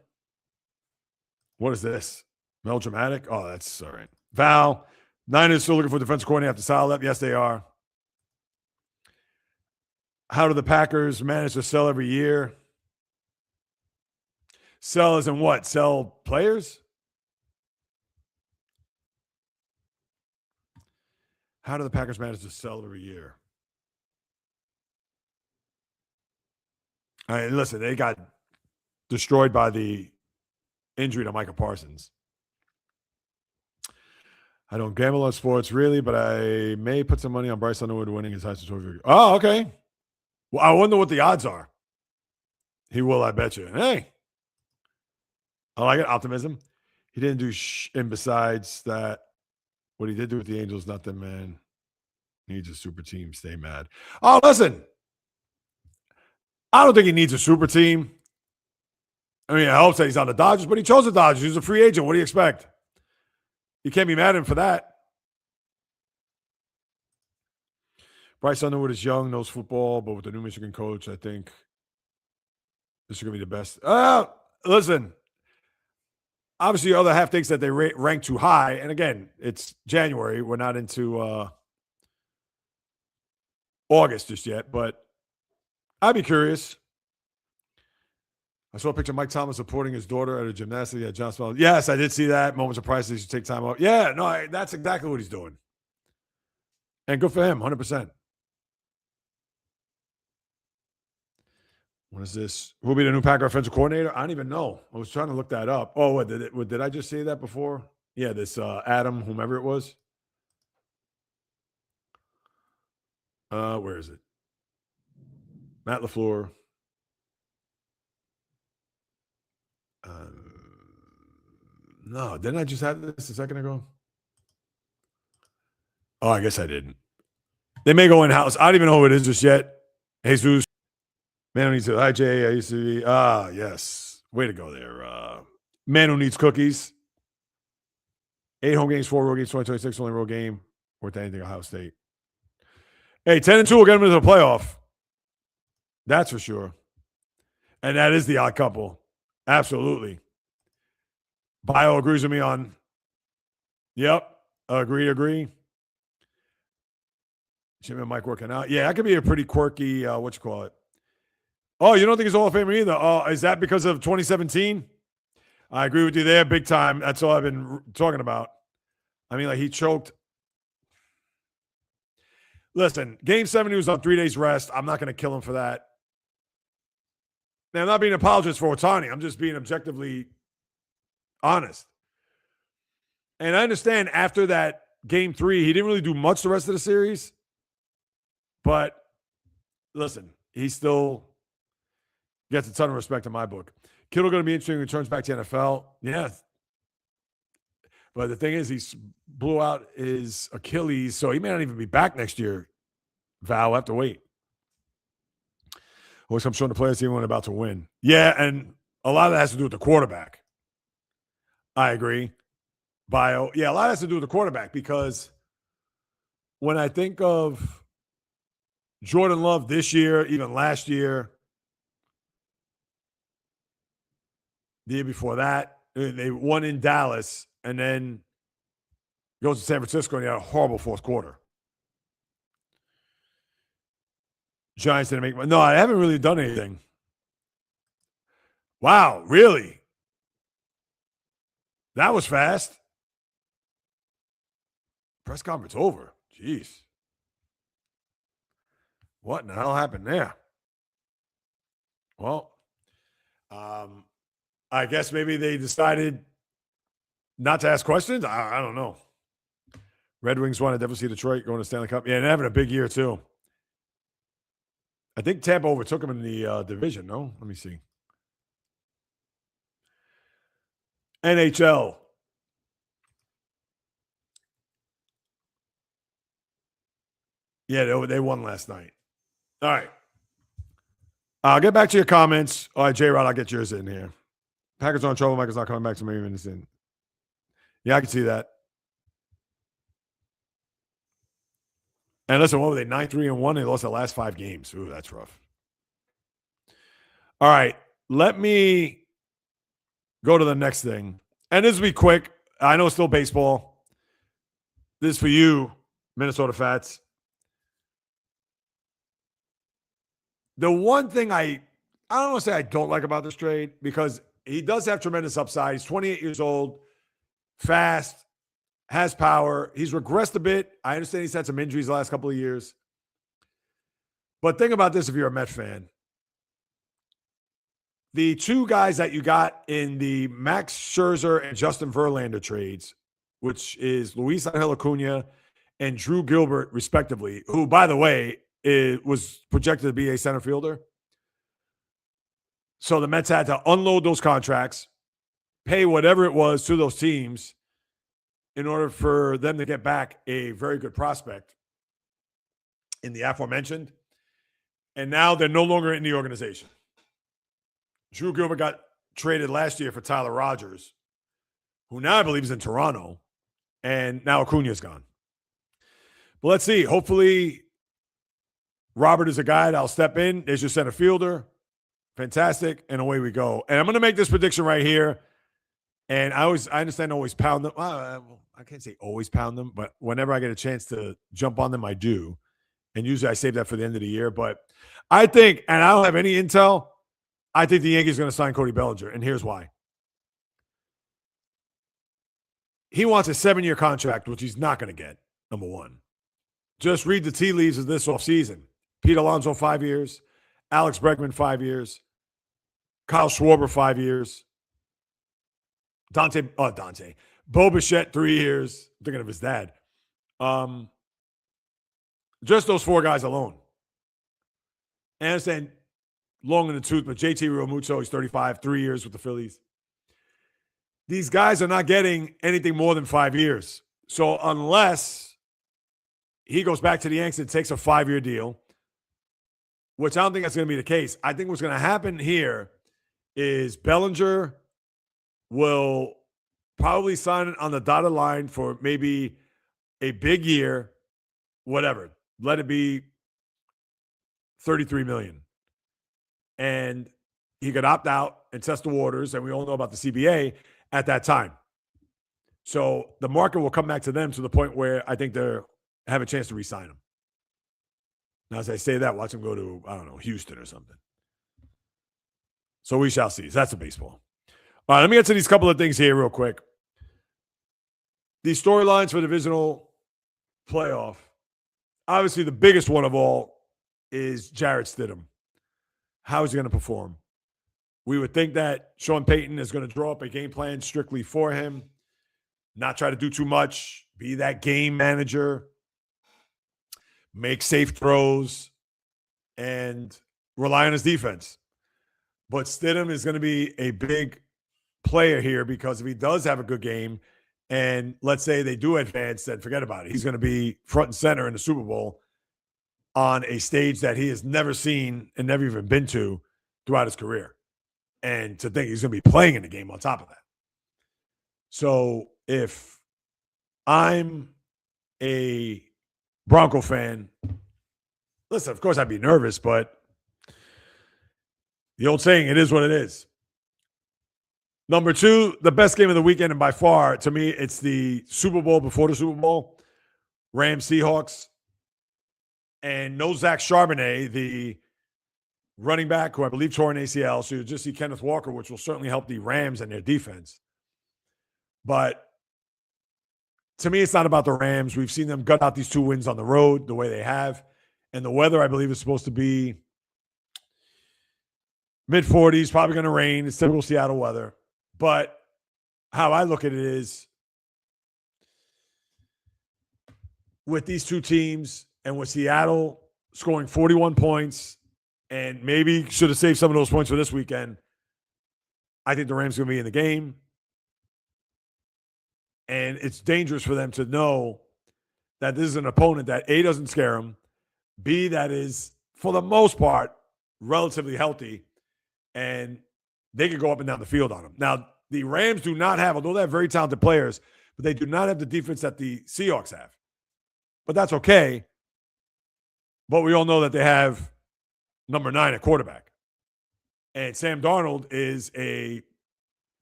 What is this? Melodramatic? Oh, that's all right. Val, Niners still looking for defensive coordinator after Saleh. Yes, they are. How do the Packers manage to sell every year? Sell as in what? Sell players? How do the Packers manage to sell every year? I mean, listen, they got destroyed by the injury to Micah Parsons. I don't gamble on sports really, but I may put some money on Bryce Underwood winning his Heisman Trophy. Oh, okay. Well, I wonder what the odds are. He will, I bet you. Hey, I like it. Optimism. He didn't do and besides that, what he did do with the Angels, nothing, man. Needs a super team. Stay mad. Oh, listen. I don't think he needs a super team. I mean, it helps that he's on the Dodgers, but he chose the Dodgers. He's a free agent. What do you expect? You can't be mad at him for that. Bryce Underwood is young, knows football, but with the new Michigan coach, I think this is going to be the best. Listen, obviously, the other half thinks that they rank too high. And again, it's January. We're not into August just yet, but I'd be curious. I saw a picture of Mike Thomas supporting his daughter at a gymnastics at John Smith. Yes, I did see that. Moments of price. He should take time off. Yeah, no, that's exactly what he's doing. And good for him, 100%. What is this? Who will be the new Packer offensive coordinator? I don't even know. I was trying to look that up. Oh, did I just say that before? Yeah, this Adam, whomever it was. Where is it? Matt LaFleur. No, didn't I just have this a second ago? Oh, I guess I didn't. They may go in-house. I don't even know who it is just yet. Jesus. Man who needs to. Hi, Jay. I used to be. Yes. Way to go there. Man who needs cookies. 8 home games, 4 road games, 2026, only road game. Worth anything, Ohio State. Hey, 10-2 will get them into the playoff. That's for sure. And that is the odd couple. Absolutely. Bio agrees with me on. Yep. Agree. Jim and Mike working out. Yeah, that could be a pretty quirky, what you call it. Oh, you don't think he's Hall of Famer either? Oh, is that because of 2017? I agree with you there, big time. That's all I've been talking about. I mean, like he choked. Listen, Game 7, he was on 3 days rest. I'm not going to kill him for that. Now, I'm not being an apologist for Ohtani. I'm just being objectively honest. And I understand after that Game 3, he didn't really do much the rest of the series. But listen, he still gets a ton of respect in my book. Kittle going to be interesting when he returns back to NFL. Yeah. But the thing is, he blew out his Achilles, so he may not even be back next year. Val, we'll have to wait. Always I'm showing the players even when about to win. Yeah, and a lot of that has to do with the quarterback. I agree. Bio. Yeah, a lot has to do with the quarterback because when I think of Jordan Love this year, even last year, the year before that, they won in Dallas and then goes to San Francisco and he had a horrible fourth quarter. Giants didn't make – no, I haven't really done anything. Wow, really? That was fast. Press conference over. Jeez. What in the hell happened there? Well, I guess maybe they decided not to ask questions. I don't know. Red Wings want to definitely see Detroit going to Stanley Cup. Yeah, and having a big year too. I think Tampa overtook them in the division, no? Let me see. NHL. Yeah, they won last night. All right. I'll get back to your comments. All right, J-Rod, I'll get yours in here. Packers are in trouble. Michael's not coming back to me even in. Yeah, I can see that. And listen, what were they? 9-3-1. They lost the last 5 games. Ooh, that's rough. All right. Let me go to the next thing. And this will be quick. I know it's still baseball. This is for you, Minnesota Fats. The one thing I don't want to say I don't like about this trade because he does have tremendous upside. He's 28 years old, fast, has power. He's regressed a bit. I understand he's had some injuries the last couple of years. But think about this if you're a Met fan. The 2 guys that you got in the Max Scherzer and Justin Verlander trades which is Luis Angel Acuna and Drew Gilbert, respectively, who, by the way, was projected to be a center fielder. So the Mets had to unload those contracts, pay whatever it was to those teams in order for them to get back a very good prospect in the aforementioned. And now they're no longer in the organization. Drew Gilbert got traded last year for Tyler Rogers, who now I believe is in Toronto, and now Acuna's gone. But let's see. Hopefully, Robert is a guy that'll step in. There's your center fielder. Fantastic. And away we go. And I'm going to make this prediction right here. And I understand always pound them. Well, I can't say always pound them, but whenever I get a chance to jump on them, I do. And usually I save that for the end of the year. But I think, and I don't have any intel, I think the Yankees are going to sign Cody Bellinger. And here's why. He wants a 7-year contract, which he's not going to get, number one. Just read the tea leaves of this offseason. Pete Alonso, 5 years. Alex Bregman, 5 years. Kyle Schwarber, 5 years. Bo Bichette, 3 years. I'm thinking of his dad. Just those 4 guys alone. And I understand long in the tooth, but JT Realmuto, he's 35, 3 years with the Phillies. These guys are not getting anything more than 5 years. So unless he goes back to the Yankees and takes a 5-year deal, which I don't think that's going to be the case. I think what's going to happen here is Bellinger will probably sign on the dotted line for maybe a big year, whatever. Let it be $33 million. And he could opt out and test the waters, and we all know about the CBA at that time. So the market will come back to them to the point where I think they have a chance to re-sign him. Now, as I say that, watch him go to, I don't know, Houston or something. So we shall see. That's a baseball. All right, let me get to these couple of things here real quick. These storylines for divisional playoff. Obviously, the biggest one of all is Jarrett Stidham. How is he going to perform? We would think that Sean Payton is going to draw up a game plan strictly for him, not try to do too much, be that game manager, make safe throws, and rely on his defense. But Stidham is going to be a big player here because if he does have a good game and let's say they do advance, then forget about it. He's going to be front and center in the Super Bowl on a stage that he has never seen and never even been to throughout his career. And to think he's going to be playing in the game on top of that. So if I'm a Bronco fan, listen, of course I'd be nervous, but the old saying, it is what it is. Number 2, the best game of the weekend, and by far, to me, it's the Super Bowl before the Super Bowl, Rams-Seahawks. And no Zach Charbonnet, the running back, who I believe tore an ACL. So you just see Kenneth Walker, which will certainly help the Rams and their defense. But to me, it's not about the Rams. We've seen them gut out these 2 wins on the road the way they have. And the weather, I believe, is supposed to be mid-40s, probably going to rain. It's typical Seattle weather. But how I look at it is with these 2 teams and with Seattle scoring 41 points and maybe should have saved some of those points for this weekend, I think the Rams are going to be in the game. And it's dangerous for them to know that this is an opponent that A, doesn't scare them, B, that is, for the most part, relatively healthy, and they could go up and down the field on them. Now, the Rams do not have, although they have very talented players, but they do not have the defense that the Seahawks have. But that's okay. But we all know that they have number 9 at quarterback. And Sam Darnold is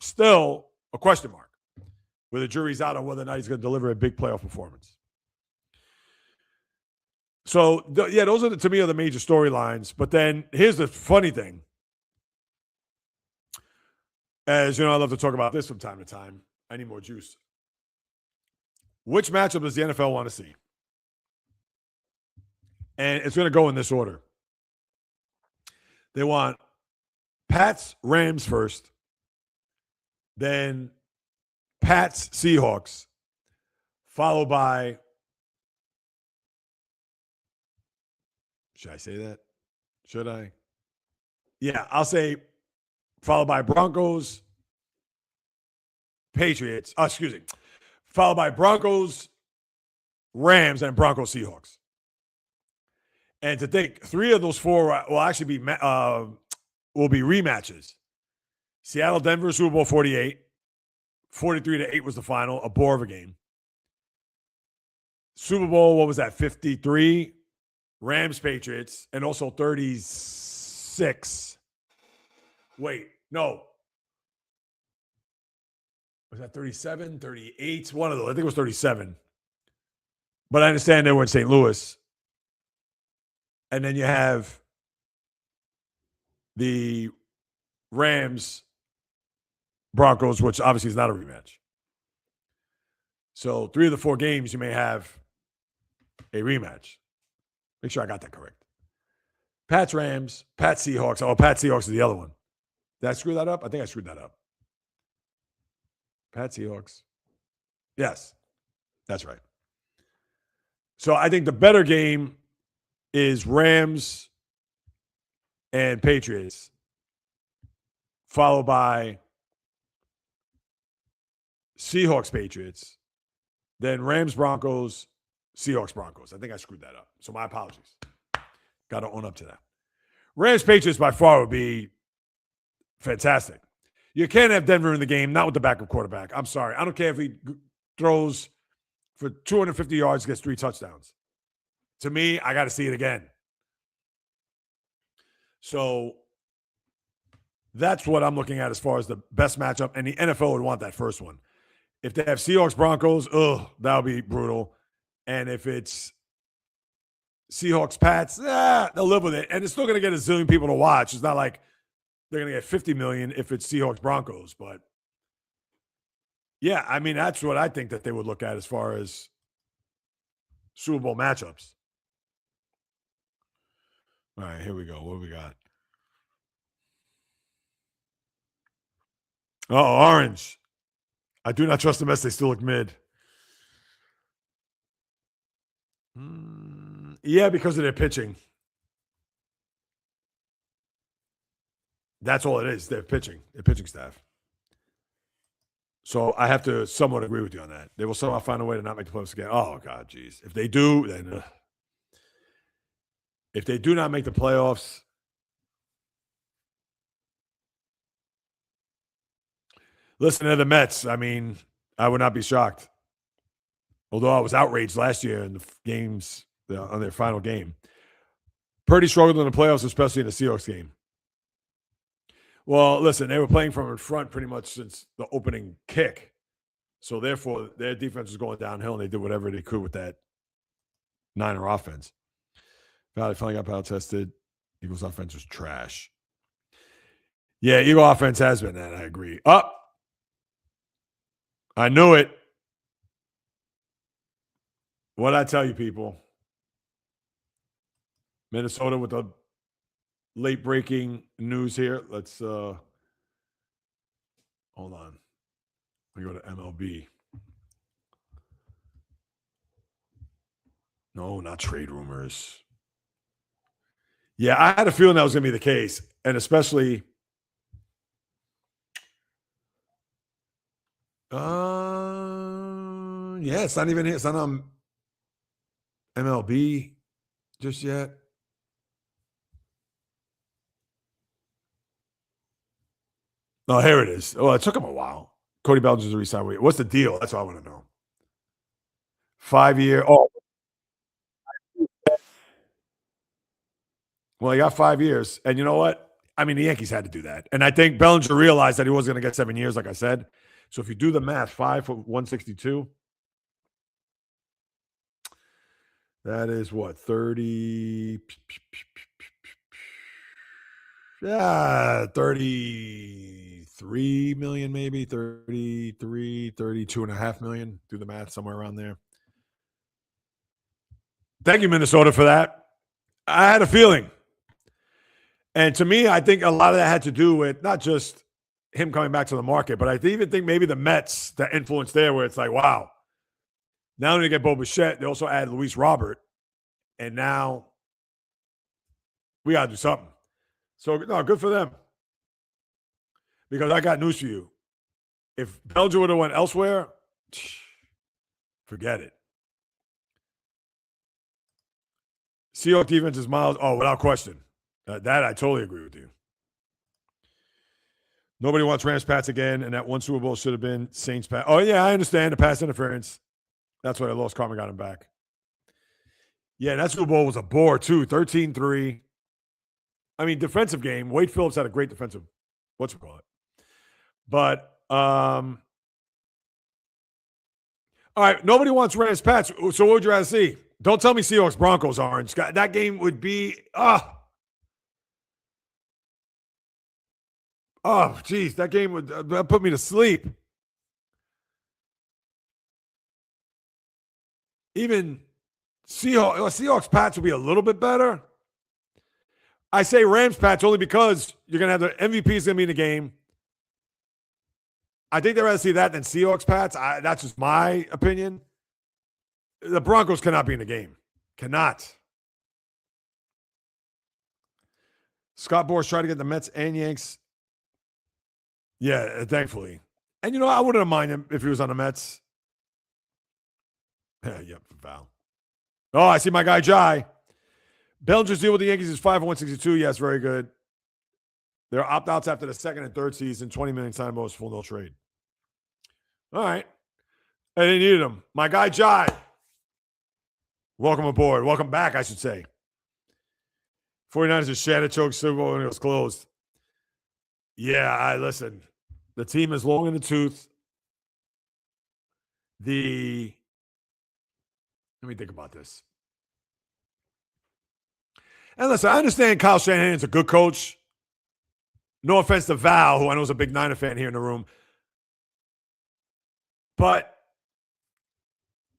still a question mark, where the jury's out on whether or not he's going to deliver a big playoff performance. So, those are, to me, are the major storylines. But then here's the funny thing. As you know, I love to talk about this from time to time. I need more juice. Which matchup does the NFL want to see? And it's going to go in this order. They want Pats, Rams first, then Pats, Seahawks, followed by, should I say that? Should I? Yeah, I'll say followed by Broncos, Patriots. Excuse me. Followed by Broncos, Rams, and Broncos Seahawks. And to think, 3 of those 4 will actually be rematches. Seattle, Denver, Super Bowl 48. 43-8 was the final, a bore of a game. Super Bowl, what was that? 53. Rams, Patriots, and also 36. Wait, no. Was that 37, 38? One of those. I think it was 37. But I understand they were in St. Louis. And then you have the Rams, Broncos, which obviously is not a rematch. So 3 of the 4 games, you may have a rematch. Make sure I got that correct. Pats, Rams, Pats, Seahawks. Oh, Pats, Seahawks is the other one. Did I screw that up? I think I screwed that up. Pats, Seahawks. Yes, that's right. So I think the better game is Rams and Patriots, followed by Seahawks, Patriots, then Rams, Broncos, Seahawks, Broncos. I think I screwed that up. So my apologies. Got to own up to that. Rams, Patriots by far would be fantastic. You can't have Denver in the game, not with the backup quarterback. I'm sorry. I don't care if he throws for 250 yards, gets 3 touchdowns. To me, I got to see it again. So that's what I'm looking at as far as the best matchup. And the NFL would want that first one. If they have Seahawks, Broncos, that would be brutal. And if it's Seahawks, Pats, they'll live with it. And it's still going to get a zillion people to watch. It's not like they're going to get 50 million if it's Seahawks, Broncos. But, yeah, I mean, that's what I think that they would look at as far as Super Bowl matchups. All right, here we go. What do we got? Orange. I do not trust the Mets. They still look mid. Yeah, because of their pitching. That's all it is. Their pitching staff. So I have to somewhat agree with you on that. They will somehow find a way to not make the playoffs again. Oh, God, geez. If they do, then if they do not make the playoffs, listen to the Mets. I mean, I would not be shocked. Although I was outraged last year in the games on their final game. Purdy struggled in the playoffs, especially in the Seahawks game. Well, listen, they were playing from in front pretty much since the opening kick. So, therefore, their defense was going downhill, and they did whatever they could with that Niner offense. Valley finally got battle tested. Eagles offense was trash. Yeah, Eagle offense has been that. I agree. I knew it. What'd I tell you, people? Minnesota with the late breaking news here. Let's hold on. We go to MLB. No, not trade rumors. Yeah, I had a feeling that was going to be the case, and especially yeah, it's not even here. It's not on MLB just yet. Oh, here it is. Oh, it took him a while. Cody Bellinger's a resign. What's the deal? That's what I want to know. 5-year. Oh, well, he got 5 years. And you know what? I mean, the Yankees had to do that. And I think Bellinger realized that he wasn't going to get 7 years, like I said. So if you do the math, 5 for 162, that is what? 30. Yeah, 33 million, maybe 33, 32.5 million. Do the math somewhere around there. Thank you, Minnesota, for that. I had a feeling. And to me, I think a lot of that had to do with not just him coming back to the market, but I even think maybe the Mets, that influence there where it's like, wow, Not only get Bo Bichette, they also add Luis Robert. And now we got to do something. So, no, good for them. Because I got news for you. If Belgium would have went elsewhere, forget it. Seahawks defense is miles. Oh, without question. That I totally agree with you. Nobody wants Rams Pats again, and that one Super Bowl should have been Saints Pats. Oh, yeah, I understand the pass interference. That's why I lost Carmen, got him back. Yeah, that Super Bowl was a bore, too. 13-3. I mean, defensive game. Wade Phillips had a great defensive, what's it called? But, all right, nobody wants Rams Pats. So what would you rather see? Don't tell me Seahawks Broncos orange. That game would be, oh, geez, that game would put me to sleep. Even Seahawks Pats would be a little bit better. I say Rams Pats only because you're going to have the MVP is going to be in the game. I think they'd rather see that than Seahawks Pats. That's just my opinion. The Broncos cannot be in the game. Cannot. Scott Boras tried to get the Mets and Yanks. Yeah, thankfully. And, I wouldn't have minded him if he was on the Mets. Yep, Val. Oh, I see my guy, Jai. Belginger's deal with the Yankees is 5-162. Yes, very good. There are opt-outs after the second and third season. 20 million sign bonus, full no trade. All right. And they needed him. My guy, Jai. Welcome aboard. Welcome back, I should say. 49ers is Shannon choke Super Bowl when it was closed. Yeah, listen. The team is long in the tooth. Let me think about this. And listen, I understand Kyle Shanahan's a good coach. No offense to Val, who I know is a big Niner fan here in the room. But,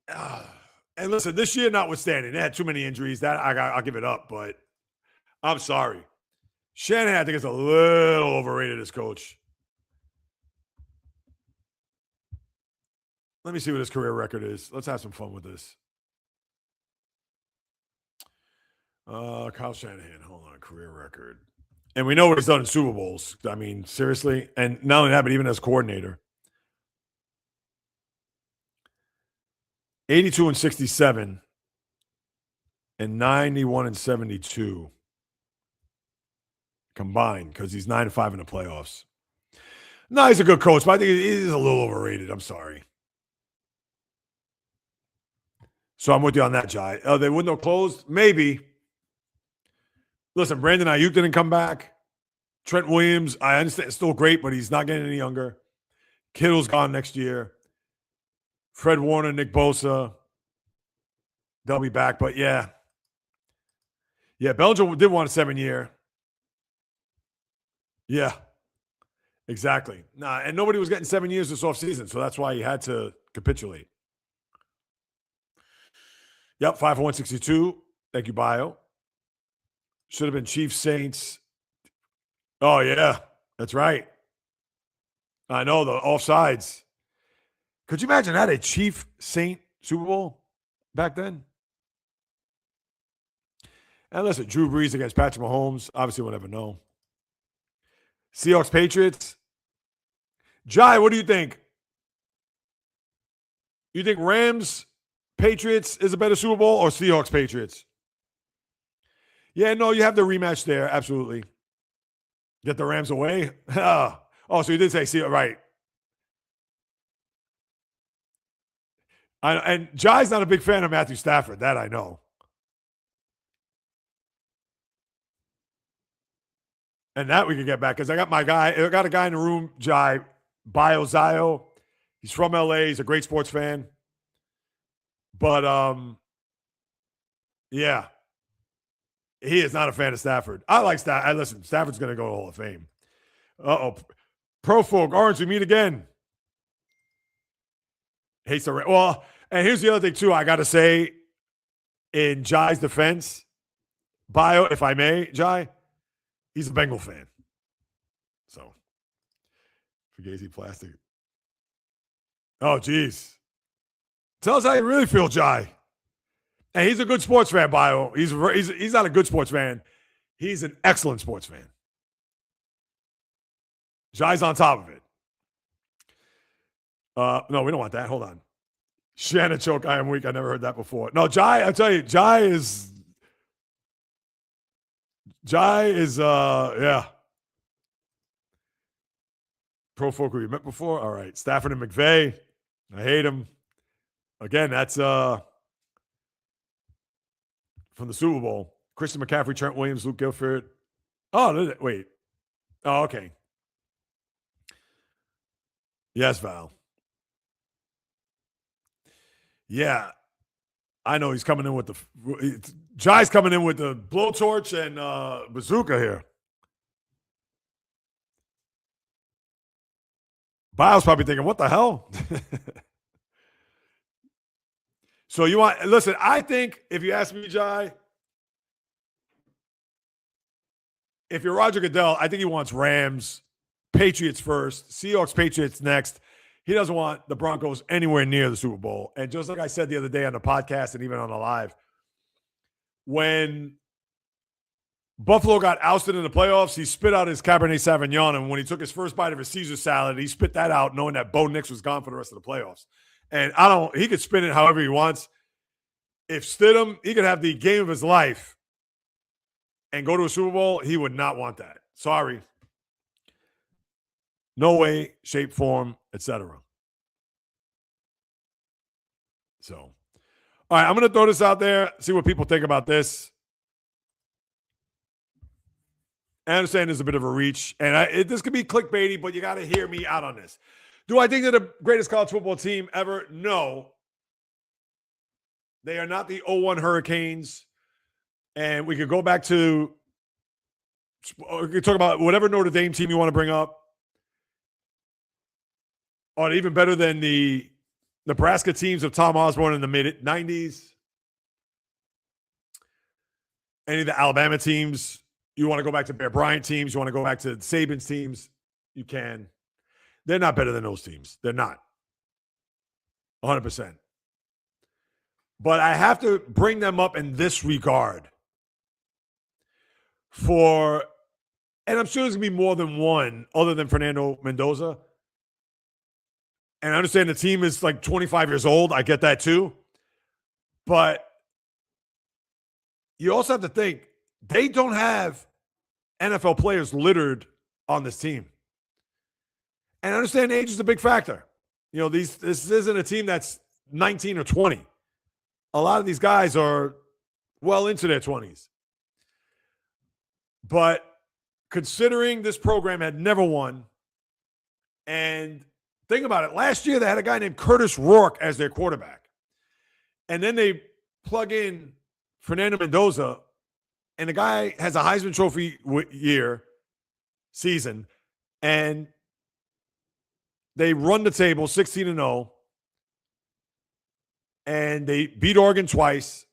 and listen, this year notwithstanding, they had too many injuries. That I'll give it up, but I'm sorry. Shanahan, I think, is a little overrated as coach. Let me see what his career record is. Let's have some fun with this. Kyle Shanahan, hold on, career record. And we know what he's done in Super Bowls. I mean, seriously. And not only that, but even as coordinator. 82-67 and 91-72 combined because he's 9-5 in the playoffs. No, he's a good coach, but I think he's a little overrated. I'm sorry. So I'm with you on that, Jai. The window closed? Maybe. Listen, Brandon Ayuk didn't come back. Trent Williams, I understand, still great, but he's not getting any younger. Kittle's gone next year. Fred Warner, Nick Bosa, they'll be back. But, yeah. Yeah, Belgium did want a 7-year. Yeah, exactly. Nah, and nobody was getting 7 years this offseason, so that's why he had to capitulate. Yep, 5-162. Thank you, Bio. Should have been Chiefs Saints. Oh, yeah, that's right. I know, the offsides. Could you imagine that, a Chief Saint Super Bowl back then? And listen, Drew Brees against Patrick Mahomes. Obviously, we'll never know. Seahawks Patriots. Jai, what do you think? You think Rams Patriots is a better Super Bowl or Seahawks Patriots? Yeah, no, you have the rematch there. Absolutely. Get the Rams away. Oh, so you did say Seahawks, right? And Jai's not a big fan of Matthew Stafford. That I know. And that we could get back because I got a guy in the room, Jai, Bio Zio. He's from LA. He's a great sports fan. But, yeah. He is not a fan of Stafford. I like Stafford. Listen, Stafford's going to go to the Hall of Fame. Uh-oh. Pro folk, Orange, we meet again. Hates the – well, and here's the other thing, too. I got to say, in Jai's defense, Bio, if I may, Jai, he's a Bengal fan. So, Fugazi Plastic. Oh, geez. Tell us how you really feel, Jai. And he's a good sports fan, Bio. He's not a good sports fan. He's an excellent sports fan. Jai's on top of it. No, we don't want that. Hold on. Shannon choke, I am weak. I never heard that before. No, Jai, I tell you, Jai is yeah. Pro folk who you met before. All right. Stafford and McVay. I hate him. Again, that's from the Super Bowl. Christian McCaffrey, Trent Williams, Luke Gilford. Oh, wait. Oh, okay. Yes, Val. Yeah. I know he's coming in with Jai's coming in with the blowtorch and bazooka here. Bio's probably thinking, what the hell? So listen, I think if you ask me, Jai, if you're Roger Goodell, I think he wants Rams, Patriots first, Seahawks, Patriots next. He doesn't want the Broncos anywhere near the Super Bowl. And just like I said the other day on the podcast and even on the live, when Buffalo got ousted in the playoffs, he spit out his Cabernet Sauvignon. And when he took his first bite of his Caesar salad, he spit that out knowing that Bo Nix was gone for the rest of the playoffs. And he could spin it however he wants. If Stidham, he could have the game of his life and go to a Super Bowl, he would not want that. Sorry. No way, shape, form, etc. So, all right, I'm going to throw this out there, see what people think about this. I understand there's a bit of a reach, and this could be clickbaity, but you got to hear me out on this. Do I think they're the greatest college football team ever? No. They are not the 01 Hurricanes. And we could go back to, we could talk about whatever Notre Dame team you want to bring up. Or even better than the Nebraska teams of Tom Osborne in the mid-90s. Any of the Alabama teams. You want to go back to Bear Bryant teams. You want to go back to Saban's teams. You can. They're not better than those teams. They're not. 100%. But I have to bring them up in this regard. And I'm sure there's going to be more than one other than Fernando Mendoza. And I understand the team is like 25 years old. I get that too. But you also have to think, they don't have NFL players littered on this team. And I understand age is a big factor. You know, this isn't a team that's 19 or 20. A lot of these guys are well into their 20s. But considering this program had never won, and think about it, last year they had a guy named Curtis Rourke as their quarterback. And then they plug in Fernando Mendoza, and the guy has a Heisman Trophy season, and they run the table 16-0, and they beat Oregon twice.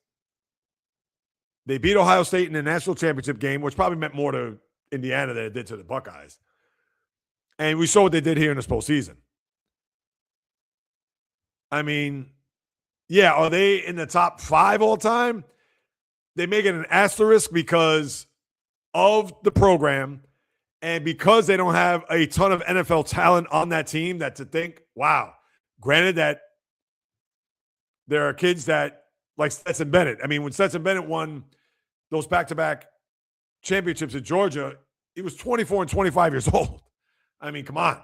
They beat Ohio State in the national championship game, which probably meant more to Indiana than it did to the Buckeyes. And we saw what they did here in this postseason. I mean, yeah, are they in the top 5 all time? They make it an asterisk because of the program and because they don't have a ton of NFL talent on that team, that to think, wow, granted that there are kids that, like Stetson Bennett. I mean, when Stetson Bennett won those back-to-back championships at Georgia, he was 24 and 25 years old. I mean, come on.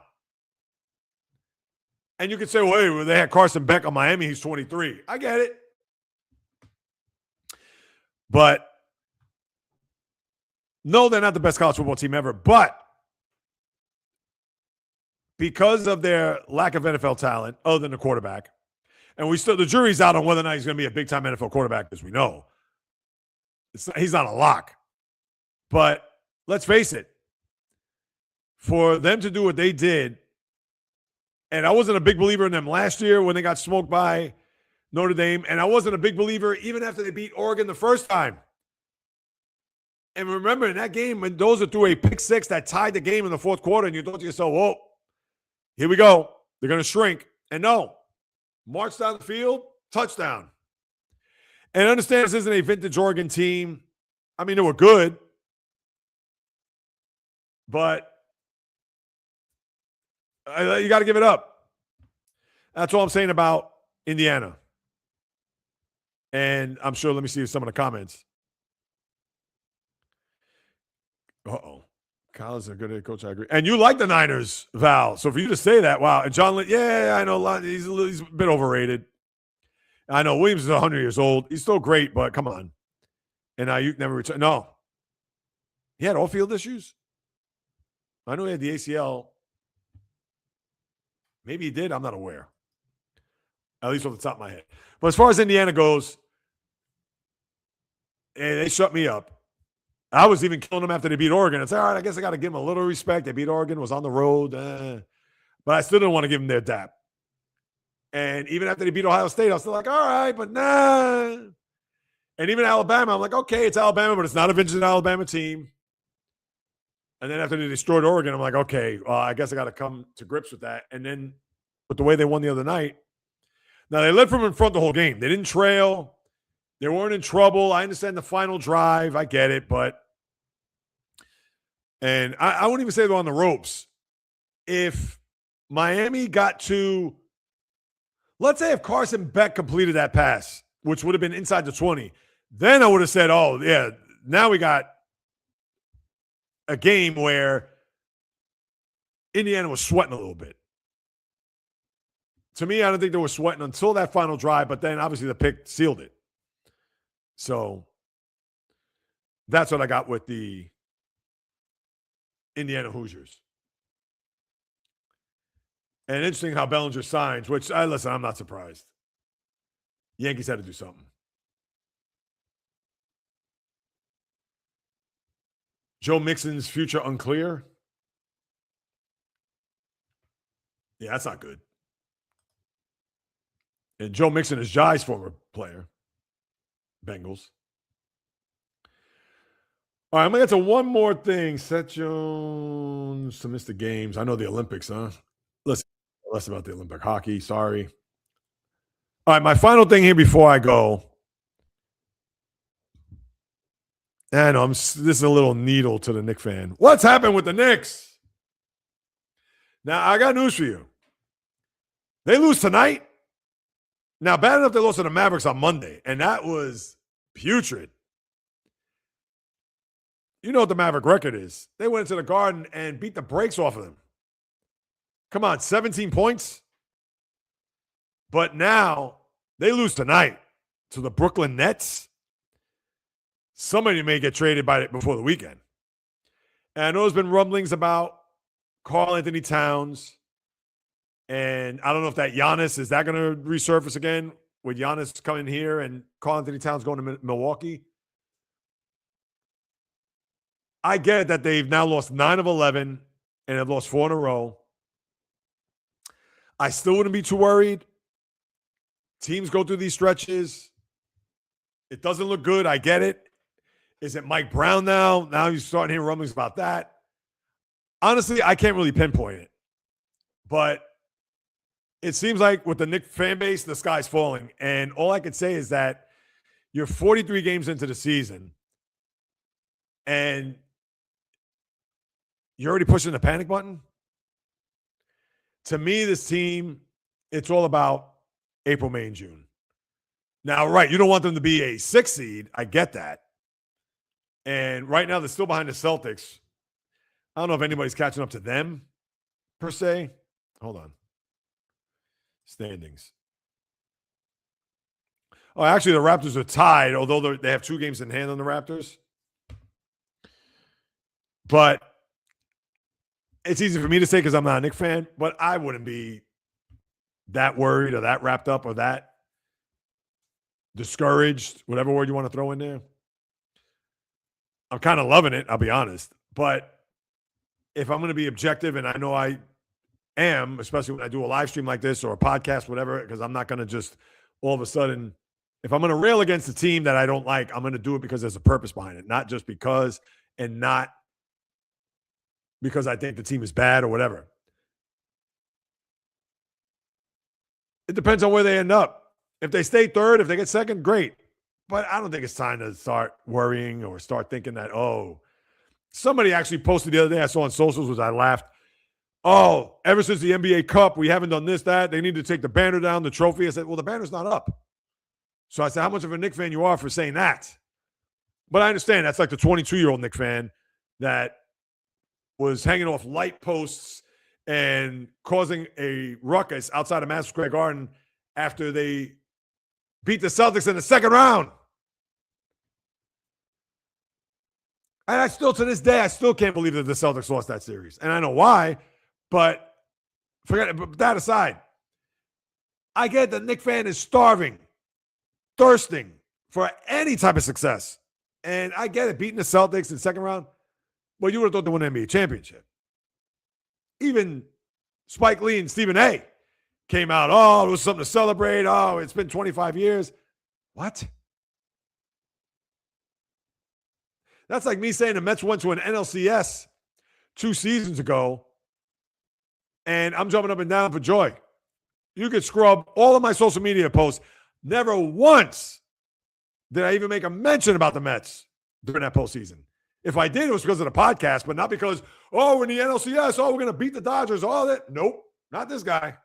And you could say, well, hey, they had Carson Beck on Miami. He's 23. I get it. But no, they're not the best college football team ever. But because of their lack of NFL talent, other than the quarterback, and the jury's out on whether or not he's going to be a big-time NFL quarterback, as we know. He's not a lock. But let's face it, for them to do what they did, and I wasn't a big believer in them last year when they got smoked by Notre Dame, and I wasn't a big believer even after they beat Oregon the first time. And remember, in that game, Mendoza threw a pick six that tied the game in the fourth quarter, and you thought to yourself, whoa, here we go. They're going to shrink. And no, March down the field, touchdown. And understand this isn't a vintage Oregon team. I mean, they were good, but you got to give it up. That's all I'm saying about Indiana. And I'm sure, let me see some of the comments. Uh-oh. Kyle is a good head coach, I agree. And you like the Niners, Val. So for you to say that, wow. And John, yeah, I know he's a bit overrated. I know Williams is 100 years old. He's still great, but come on. And Ayuk never returned. No. He had off-field issues? I know he had the ACL. Maybe he did. I'm not aware. At least off the top of my head. But as far as Indiana goes, they shut me up. I was even killing them after they beat Oregon. It's all right, I guess I got to give them a little respect. They beat Oregon, was on the road. But I still didn't want to give them their dap. And even after they beat Ohio State, I was still like, all right, but nah. And even Alabama, I'm like, okay, it's Alabama, but it's not a vintage Alabama team. And then after they destroyed Oregon, I'm like, okay, well, I guess I got to come to grips with that. And then with the way they won the other night, now they led from in front the whole game. They didn't trail. They weren't in trouble. I understand the final drive. I get it, and I wouldn't even say they're on the ropes. If Miami got to, let's say if Carson Beck completed that pass, which would have been inside the 20, then I would have said, oh, yeah, now we got a game where Indiana was sweating a little bit. To me, I don't think they were sweating until that final drive, but then obviously the pick sealed it. So that's what I got with the Indiana Hoosiers. And interesting how Bellinger signs, which, listen, I'm not surprised. Yankees had to do something. Joe Mixon's future unclear. Yeah, that's not good. And Joe Mixon is Jai's former player. Bengals. All right, I'm going to get to one more thing. Seth Jones to miss the games. I know the Olympics, huh? Listen, less about the Olympic hockey. Sorry. All right, my final thing here before I go. I know this is a little needle to the Knicks fan. What's happened with the Knicks? Now, I got news for you. They lose tonight. Now, bad enough they lost to the Mavericks on Monday, and that was putrid. You know what the Maverick record is. They went into the Garden and beat the brakes off of them. Come on, 17 points. But now they lose tonight to the Brooklyn Nets. Somebody may get traded by it before the weekend. And I know there's been rumblings about Karl Anthony Towns. And I don't know if that Giannis, is that going to resurface again with Giannis coming here and Karl Anthony Towns going to Milwaukee? I get that they've now lost 9 of 11 and have lost 4 in a row. I still wouldn't be too worried. Teams go through these stretches. It doesn't look good. I get it. Is it Mike Brown now? Now you're starting to hear rumblings about that. Honestly, I can't really pinpoint it. But it seems like with the Knicks fan base, the sky's falling. And all I could say is that you're 43 games into the season and you're already pushing the panic button. To me, this team, it's all about April, May, and June. Now, right, you don't want them to be a 6 seed. I get that. And right now, they're still behind the Celtics. I don't know if anybody's catching up to them, per se. Hold on. Standings. Oh, actually, the Raptors are tied, although they have 2 games in hand on the Raptors. But it's easy for me to say because I'm not a Knicks fan, but I wouldn't be that worried or that wrapped up or that discouraged, whatever word you want to throw in there. I'm kind of loving it, I'll be honest. But if I'm going to be objective, and I know I am, especially when I do a live stream like this or a podcast, whatever, because I'm not going to just all of a sudden, if I'm going to rail against a team that I don't like, I'm going to do it because there's a purpose behind it, not just because, and not because I think the team is bad or whatever. It depends on where they end up. If they stay third, if they get second, great. But I don't think it's time to start worrying or start thinking that, oh, somebody actually posted the other day I saw on socials, which I laughed. Oh, ever since the NBA Cup, we haven't done this, that. They need to take the banner down, the trophy. I said, well, the banner's not up. So I said, how much of a Knicks fan you are for saying that? But I understand that's like the 22-year-old Knicks fan that was hanging off light posts and causing a ruckus outside of Madison Square Garden after they beat the Celtics in the second round. And I still, to this day, I still can't believe that the Celtics lost that series. And I know why, but forget it. But that aside, I get that Knicks fan is starving, thirsting for any type of success. And I get it, beating the Celtics in the second round. Well, you would have thought they won an NBA championship. Even Spike Lee and Stephen A. came out, oh, it was something to celebrate. Oh, it's been 25 years. What? That's like me saying the Mets went to an NLCS 2 seasons ago, and I'm jumping up and down for joy. You could scrub all of my social media posts. Never once did I even make a mention about the Mets during that postseason. If I did, it was because of the podcast, but not because, oh, we're in the NLCS, oh, we're going to beat the Dodgers, all that. Nope, not this guy.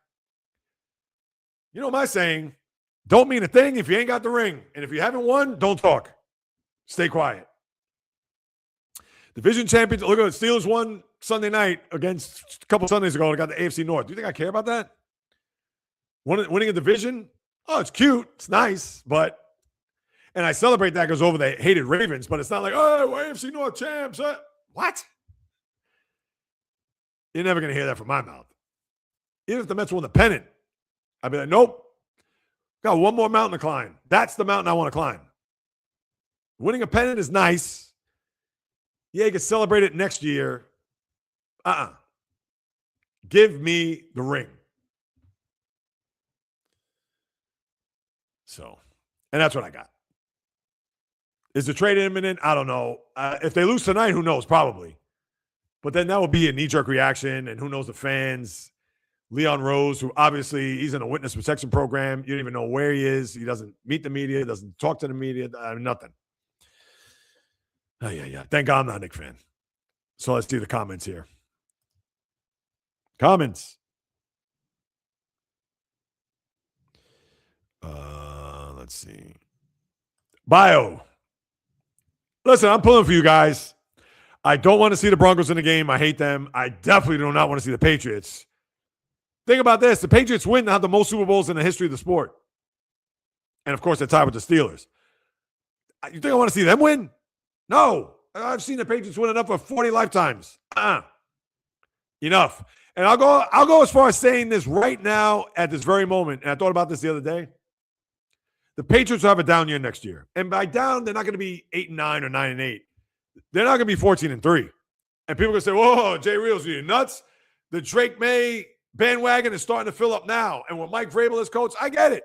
You know my saying, don't mean a thing if you ain't got the ring. And if you haven't won, don't talk. Stay quiet. Division champions, look at the Steelers won Sunday night against a couple Sundays ago. They got the AFC North. Do you think I care about that? Winning a division? Oh, it's cute. It's nice, but and I celebrate that because over the hated Ravens, but it's not like, oh, we're AFC North champs. What? You're never going to hear that from my mouth. Even if the Mets won the pennant, I'd be like, nope. Got one more mountain to climb. That's the mountain I want to climb. Winning a pennant is nice. Yeah, you can celebrate it next year. Give me the ring. So, and that's what I got. Is the trade imminent? I don't know. If they lose tonight, who knows? Probably. But then that would be a knee-jerk reaction, and who knows the fans. Leon Rose, who obviously he's in a witness protection program. You don't even know where he is. He doesn't meet the media, doesn't talk to the media, nothing. Oh, yeah. Thank God I'm not a Knicks fan. So let's do the comments here. Comments. Let's see. Bio. Listen, I'm pulling for you guys. I don't want to see the Broncos in the game. I hate them. I definitely do not want to see the Patriots. Think about this. The Patriots win to have the most Super Bowls in the history of the sport. And, of course, they're tied with the Steelers. You think I want to see them win? No. I've seen the Patriots win enough for 40 lifetimes. Enough. And I'll go as far as saying this right now at this very moment. And I thought about this the other day. The Patriots will have a down year next year. And by down, they're not going to be 8-9 or 9-8. They're not going to be 14-3. And people are going to say, whoa, Jay Reels, are you nuts? The Drake May bandwagon is starting to fill up now. And with Mike Vrabel as coach, I get it.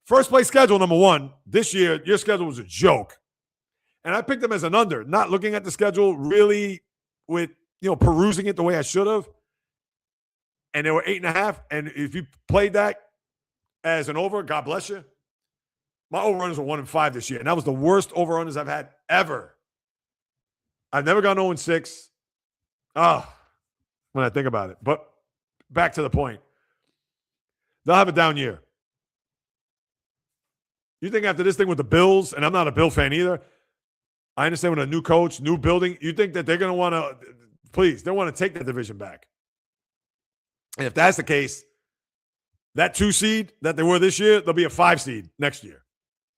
First place schedule, number one. This year, your schedule was a joke. And I picked them as an under, not looking at the schedule really with, perusing it the way I should have. And they were 8.5. And if you played that as an over, God bless you. My over-runners were 1-5 this year. And that was the worst over-runners I've had ever. I've never gone 0-6. When I think about it. But back to the point. They'll have a down year. You think after this thing with the Bills, and I'm not a Bill fan either, I understand with a new coach, new building, you think that they're going to want to, please, they want to take the division back. And if that's the case, that 2 seed that they were this year, they'll be a 5 seed next year.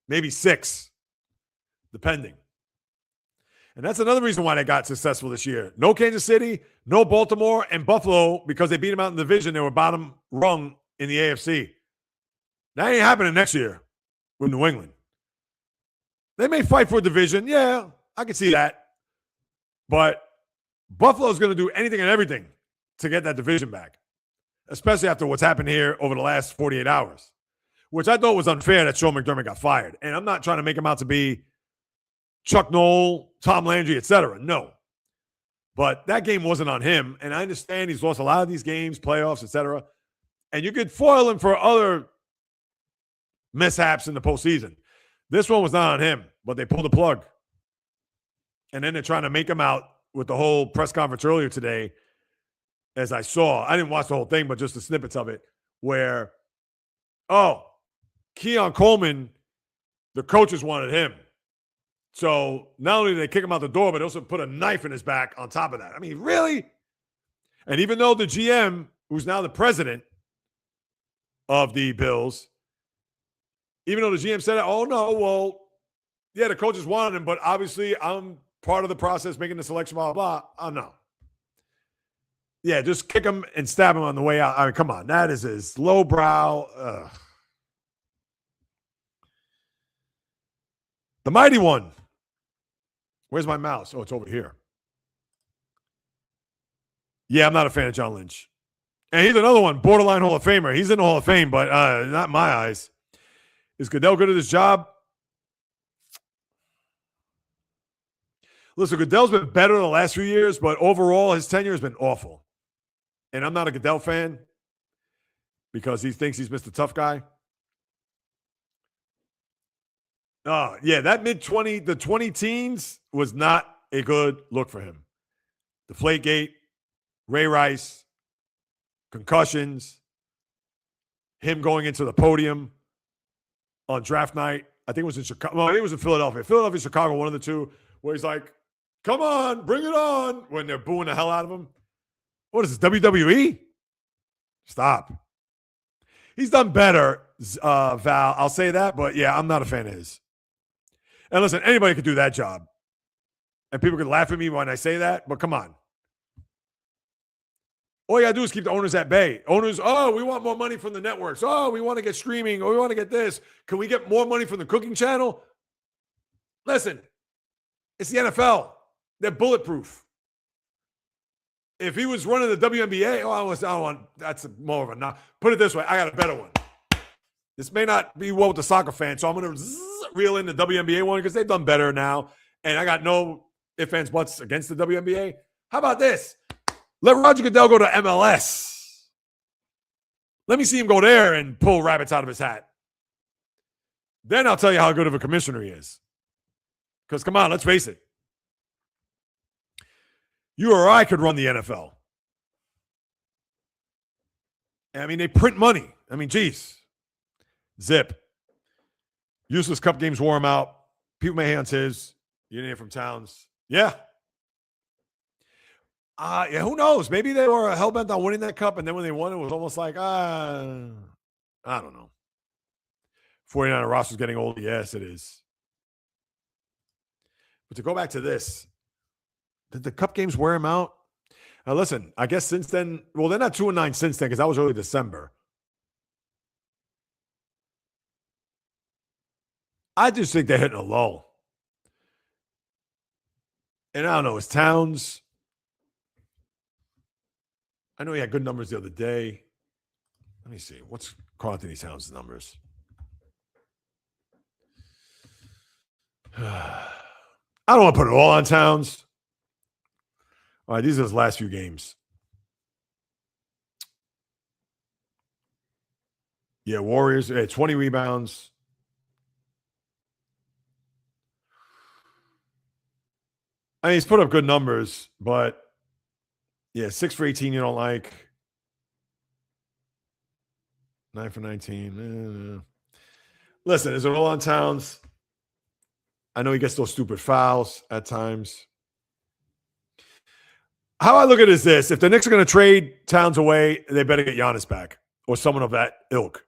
Maybe 6, depending. And that's another reason why they got successful this year. No Kansas City, no Baltimore, and Buffalo, because they beat them out in the division, they were bottom rung in the AFC. That ain't happening next year with New England. They may fight for a division. Yeah, I can see that. But Buffalo's going to do anything and everything to get that division back, especially after what's happened here over the last 48 hours, which I thought was unfair that Sean McDermott got fired. And I'm not trying to make him out to be Chuck Noll, Tom Landry, etc. No. But that game wasn't on him. And I understand he's lost a lot of these games, playoffs, etc. And you could foil him for other mishaps in the postseason. This one was not on him, but they pulled the plug. And then they're trying to make him out with the whole press conference earlier today, as I saw. I didn't watch the whole thing, but just the snippets of it, where, Keon Coleman, the coaches wanted him. So not only did they kick him out the door, but they also put a knife in his back on top of that. I mean, really? And even though the GM, who's now the president of the Bills, even though the GM said, oh, no, well, yeah, the coaches wanted him, but obviously I'm part of the process making the selection, blah, blah, blah. Oh, no. Yeah, just kick him and stab him on the way out. I mean, come on. That is his lowbrow. The mighty one. Where's my mouse? Oh, it's over here. Yeah, I'm not a fan of John Lynch. And he's another one, borderline Hall of Famer. He's in the Hall of Fame, but not in my eyes. Is Goodell good at his job? Listen, Goodell's been better the last few years, but overall, his tenure has been awful. And I'm not a Goodell fan because he thinks he's Mr. Tough Guy. Yeah, that mid-20, the 20 teens was not a good look for him. Deflategate, Ray Rice, concussions, him going into the podium on draft night. I think it was in Chicago. No, I think it was in Philadelphia. Philadelphia, Chicago, one of the two, where he's like, come on, bring it on, when they're booing the hell out of him. What is this, WWE? Stop. He's done better, Val. I'll say that, but yeah, I'm not a fan of his. And listen, anybody could do that job. And people could laugh at me when I say that, but come on. All you got to do is keep the owners at bay. Owners, we want more money from the networks. We want to get streaming. We want to get this. Can we get more money from the cooking channel? Listen, it's the NFL. They're bulletproof. If he was running the WNBA, I don't want, that's more of a knock. Put it this way, I got a better one. This may not be well with the soccer fans, so I'm going to reel in the WNBA one because they've done better now. And I got no ifs, ands, buts against the WNBA. How about this? Let Roger Goodell go to MLS. Let me see him go there and pull rabbits out of his hat. Then I'll tell you how good of a commissioner he is. Because come on, let's face it. You or I could run the NFL. I mean, they print money. I mean, geez. Zip. Useless cup games wore him out. People may hands his. You didn't hear from Towns. Yeah. Yeah, who knows? Maybe they were hell-bent on winning that cup, and then when they won, it was almost like, I don't know. 49er roster's getting old. Yes, it is. But to go back to this, did the cup games wear him out? Now, listen, I guess since then, well, they're not 2-9 since then because that was early December. I just think they're hitting a lull. And I don't know, it's Towns. I know he had good numbers the other day. Let me see. What's Karl Anthony Towns' numbers? I don't want to put it all on Towns. All right, these are his last few games. Yeah, Warriors, 20 rebounds. I mean, he's put up good numbers, but yeah, 6 for 18 you don't like. 9 for 19. Listen, is it all on Towns? I know he gets those stupid fouls at times. How I look at it is this. If the Knicks are going to trade Towns away, they better get Giannis back or someone of that ilk.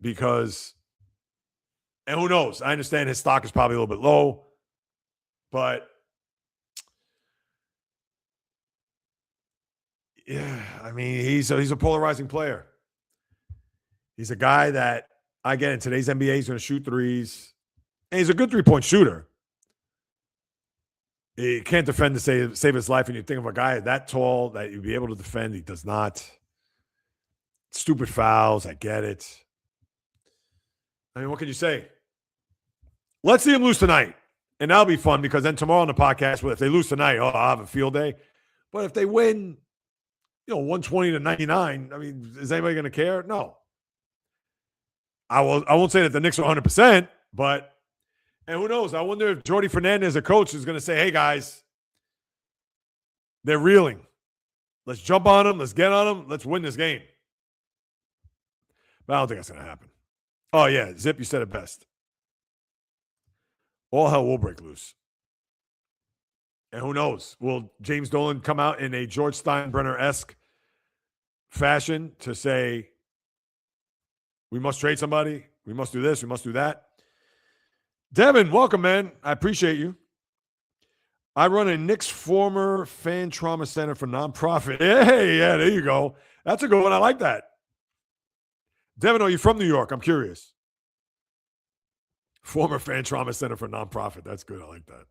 Because, and who knows? I understand his stock is probably a little bit low, but yeah, I mean, he's a polarizing player. He's a guy that, I get in today's NBA, he's going to shoot threes. And he's a good three-point shooter. He can't defend to save his life, and you think of a guy that tall that you'd be able to defend. He does not. Stupid fouls, I get it. I mean, what can you say? Let's see him lose tonight. And that'll be fun because then tomorrow on the podcast, well, if they lose tonight, I'll have a field day. But if they win, 120 to 99. I mean, is anybody going to care? No. I won't say that the Knicks are 100%, but, and who knows? I wonder if Jordy Fernandez, a coach, is going to say, hey, guys, they're reeling. Let's jump on them. Let's get on them. Let's win this game. But I don't think that's going to happen. Oh, yeah. Zip, you said it best. All hell will break loose. And who knows? Will James Dolan come out in a George Steinbrenner-esque fashion to say, we must trade somebody, we must do this, we must do that? Devin, welcome, man. I appreciate you. I run a Knicks former fan trauma center for nonprofit. Hey, yeah, there you go. That's a good one. I like that. Devin, are you from New York? I'm curious. Former fan trauma center for nonprofit. That's good. I like that.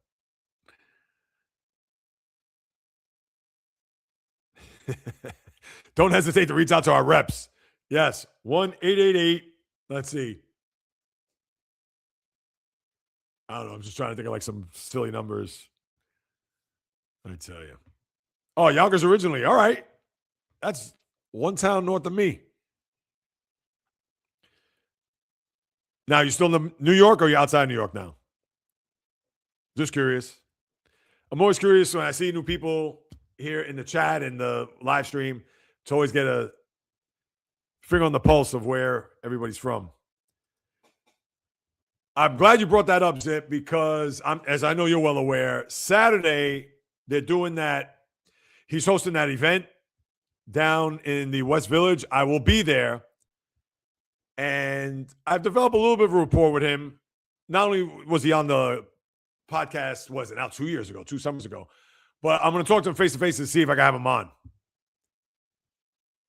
Don't hesitate to reach out to our reps. Yes, 1-888. Let's see. I don't know. I'm just trying to think of like some silly numbers. Let me tell you. Oh, Yonkers originally. All right. That's one town north of me. Now, you still in New York or are you outside New York now? Just curious. I'm always curious when I see new people here in the chat and the live stream to always get a finger on the pulse of where everybody's from. I'm glad you brought that up, Zip, because as I know you're well aware, Saturday they're doing that. He's hosting that event down in the West Village. I will be there. And I've developed a little bit of a rapport with him. Not only was he on the podcast, was it now 2 years ago, 2 summers ago, but I'm going to talk to him face to face and see if I can have him on.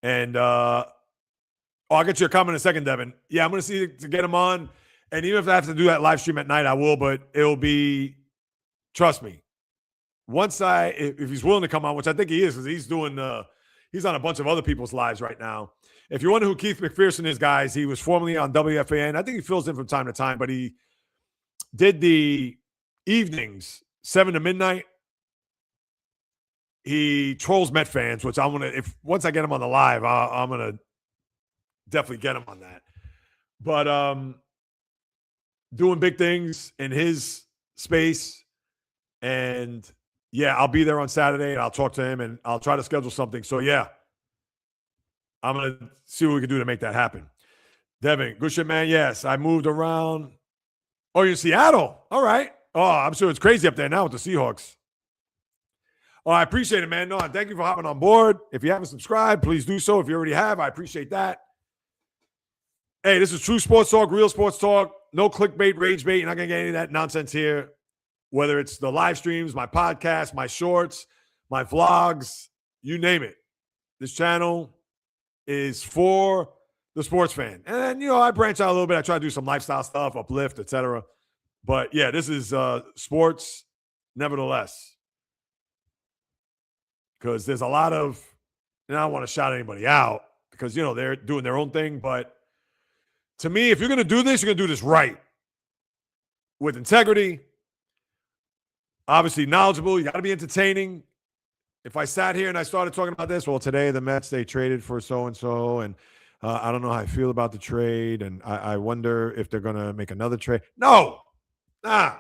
And I'll get you a comment in a second, Devin. Yeah, I'm going to see to get him on. And even if I have to do that live stream at night, I will. But it'll be, trust me, if he's willing to come on, which I think he is, because he's on a bunch of other people's lives right now. If you wonder who Keith McPherson is, guys, he was formerly on WFAN. I think he fills in from time to time, but he did the evenings, 7 to midnight. He trolls Met fans, which once I get him on the live, I'm gonna definitely get him on that. But doing big things in his space, and yeah, I'll be there on Saturday, and I'll talk to him, and I'll try to schedule something. So yeah, I'm gonna see what we can do to make that happen. Devin, good shit, man. Yes, I moved around. Oh, you're in Seattle. All right. Oh, I'm sure it's crazy up there now with the Seahawks. Oh, I appreciate it, man. No, thank you for hopping on board. If you haven't subscribed, please do so. If you already have, I appreciate that. Hey, this is true sports talk, real sports talk. No clickbait, rage bait. You're not going to get any of that nonsense here. Whether it's the live streams, my podcast, my shorts, my vlogs, you name it. This channel is for the sports fan. And then, I branch out a little bit. I try to do some lifestyle stuff, uplift, etc. But yeah, this is sports nevertheless. Because there's a lot of, and I don't want to shout anybody out because, they're doing their own thing. But to me, if you're going to do this, you're going to do this right. With integrity, obviously knowledgeable. You got to be entertaining. If I sat here and I started talking about this, well, today the Mets, they traded for so-and-so, and I don't know how I feel about the trade, and I wonder if they're going to make another trade. No. Nah.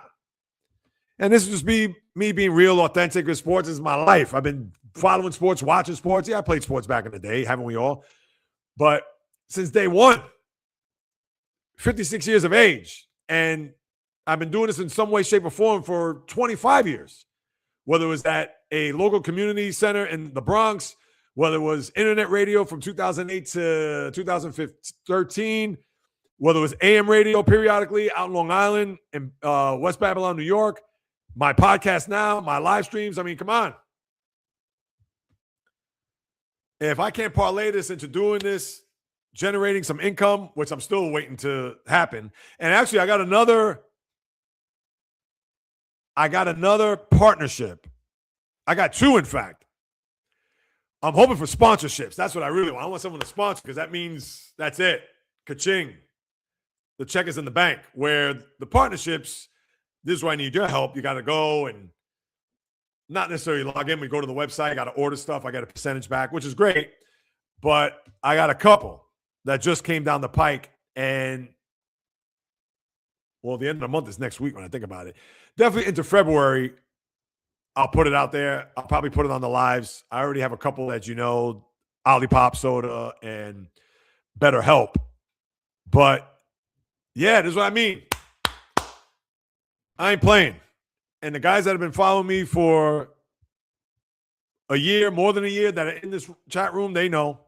And this is just me being real, authentic with sports. This is my life. I've been following sports, watching sports. Yeah, I played sports back in the day, haven't we all? But since day one, 56 years of age, and I've been doing this in some way, shape, or form for 25 years. Whether it was at a local community center in the Bronx, whether it was internet radio from 2008 to 2013, whether it was AM radio periodically out in Long Island in West Babylon, New York, my podcast now, my live streams. I mean, come on. If I can't parlay this into doing this, generating some income, which I'm still waiting to happen. And actually, I got another partnership. I got 2, in fact. I'm hoping for sponsorships. That's what I really want. I want someone to sponsor because that means that's it. Ka-ching. The check is in the bank. Where the partnerships, this is where I need your help. You got to go and not necessarily log in. We go to the website. I got to order stuff. I got a percentage back, which is great. But I got a couple that just came down the pike. And, well, the end of the month is next week when I think about it. Definitely into February, I'll put it out there. I'll probably put it on the lives. I already have a couple that Olipop Soda and BetterHelp. But, yeah, this is what I mean. I ain't playing. And the guys that have been following me for a year, more than a year, that are in this chat room, they know.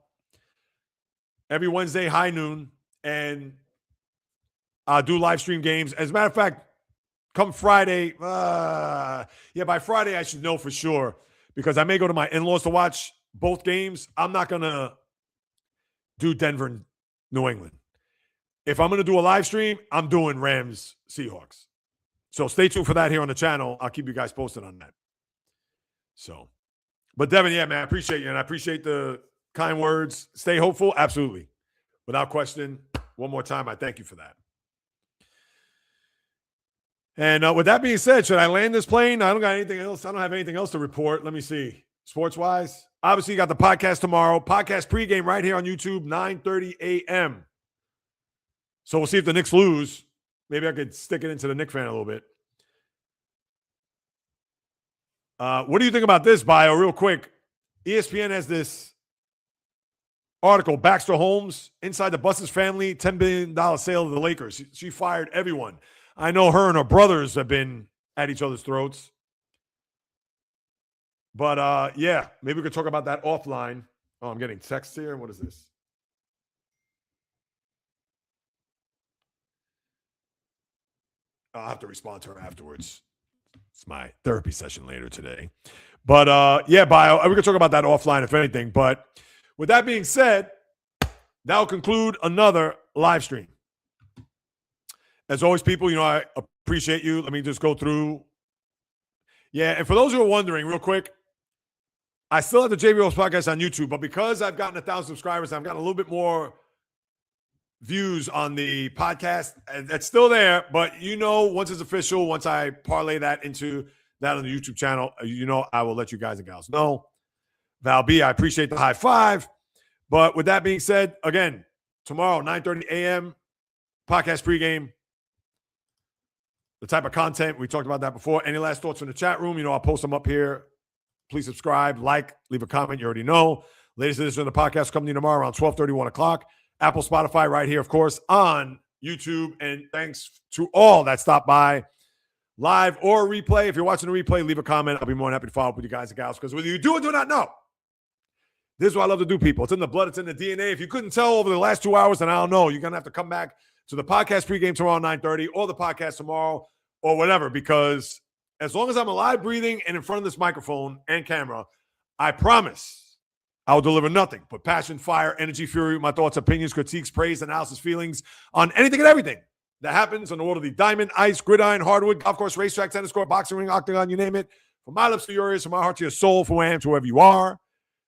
Every Wednesday, high noon, and I do live stream games. As a matter of fact, come Friday, by Friday I should know for sure because I may go to my in-laws to watch both games. I'm not going to do Denver and New England. If I'm going to do a live stream, I'm doing Rams-Seahawks. So stay tuned for that here on the channel. I'll keep you guys posted on that. So, but Devin, yeah, man, I appreciate you, and I appreciate the kind words. Stay hopeful. Absolutely. Without question. One more time, I thank you for that. And with that being said, should I land this plane? I don't got anything else. I don't have anything else to report. Let me see. Sports-wise, obviously you got the podcast tomorrow. Podcast pregame right here on YouTube, 9:30 a.m. So we'll see if the Knicks lose. Maybe I could stick it into the Knicks fan a little bit. What do you think about this, Bio, real quick? ESPN has this article, Baxter Holmes, inside the Buses family, $10 billion sale of the Lakers. She fired everyone. I know her and her brothers have been at each other's throats. But, yeah, maybe we could talk about that offline. Oh, I'm getting texts here. What is this? I'll have to respond to her afterwards. It's my therapy session later today. But, yeah, Bio, we could talk about that offline if anything. But with that being said, that will conclude another live stream. As always, people, I appreciate you. Let me just go through. Yeah, and for those who are wondering, real quick, I still have the JBL's podcast on YouTube, but because I've gotten 1,000 subscribers, I've gotten a little bit more views on the podcast. That's still there, but once it's official, once I parlay that into that on the YouTube channel, I will let you guys and gals know. Val B, I appreciate the high five. But with that being said, again, tomorrow, 9:30 a.m., podcast pregame. The type of content, we talked about that before. Any last thoughts in the chat room? I'll post them up here. Please subscribe, like, leave a comment. You already know. Latest edition of the podcast coming to you tomorrow around 12:30, 1 o'clock. Apple, Spotify, right here, of course, on YouTube. And thanks to all that stopped by, live or replay. If you're watching the replay, leave a comment. I'll be more than happy to follow up with you guys and gals because whether you do or do not know, this is what I love to do, people. It's in the blood. It's in the DNA. If you couldn't tell over the last 2 hours, then I don't know. You're going to have to come back to the podcast pregame tomorrow at 9:30 or the podcast tomorrow or whatever, because as long as I'm alive, breathing, and in front of this microphone and camera, I promise I will deliver nothing but passion, fire, energy, fury, my thoughts, opinions, critiques, praise, analysis, feelings on anything and everything that happens on the world of the diamond, ice, gridiron, hardwood, golf course, racetrack, tennis court, boxing ring, octagon, you name it. From my lips to your ears, from my heart to your soul, from where I am to wherever you are.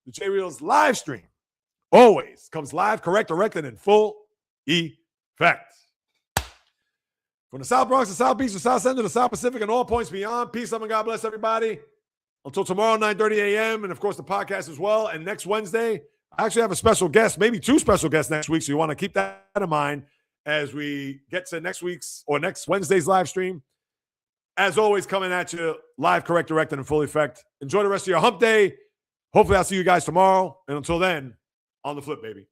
The J-Reels live stream always comes live, correct, direct, and in full effect. From the South Bronx, the South Beach, the South Central, the South Pacific, and all points beyond. Peace, love, and God bless everybody. Until tomorrow, 9:30 a.m., and, of course, the podcast as well. And next Wednesday, I actually have a special guest, maybe 2 special guests next week, so you want to keep that in mind as we get to next Wednesday's live stream. As always, coming at you live, correct, direct, and in full effect. Enjoy the rest of your hump day. Hopefully, I'll see you guys tomorrow. And until then, on the flip, baby.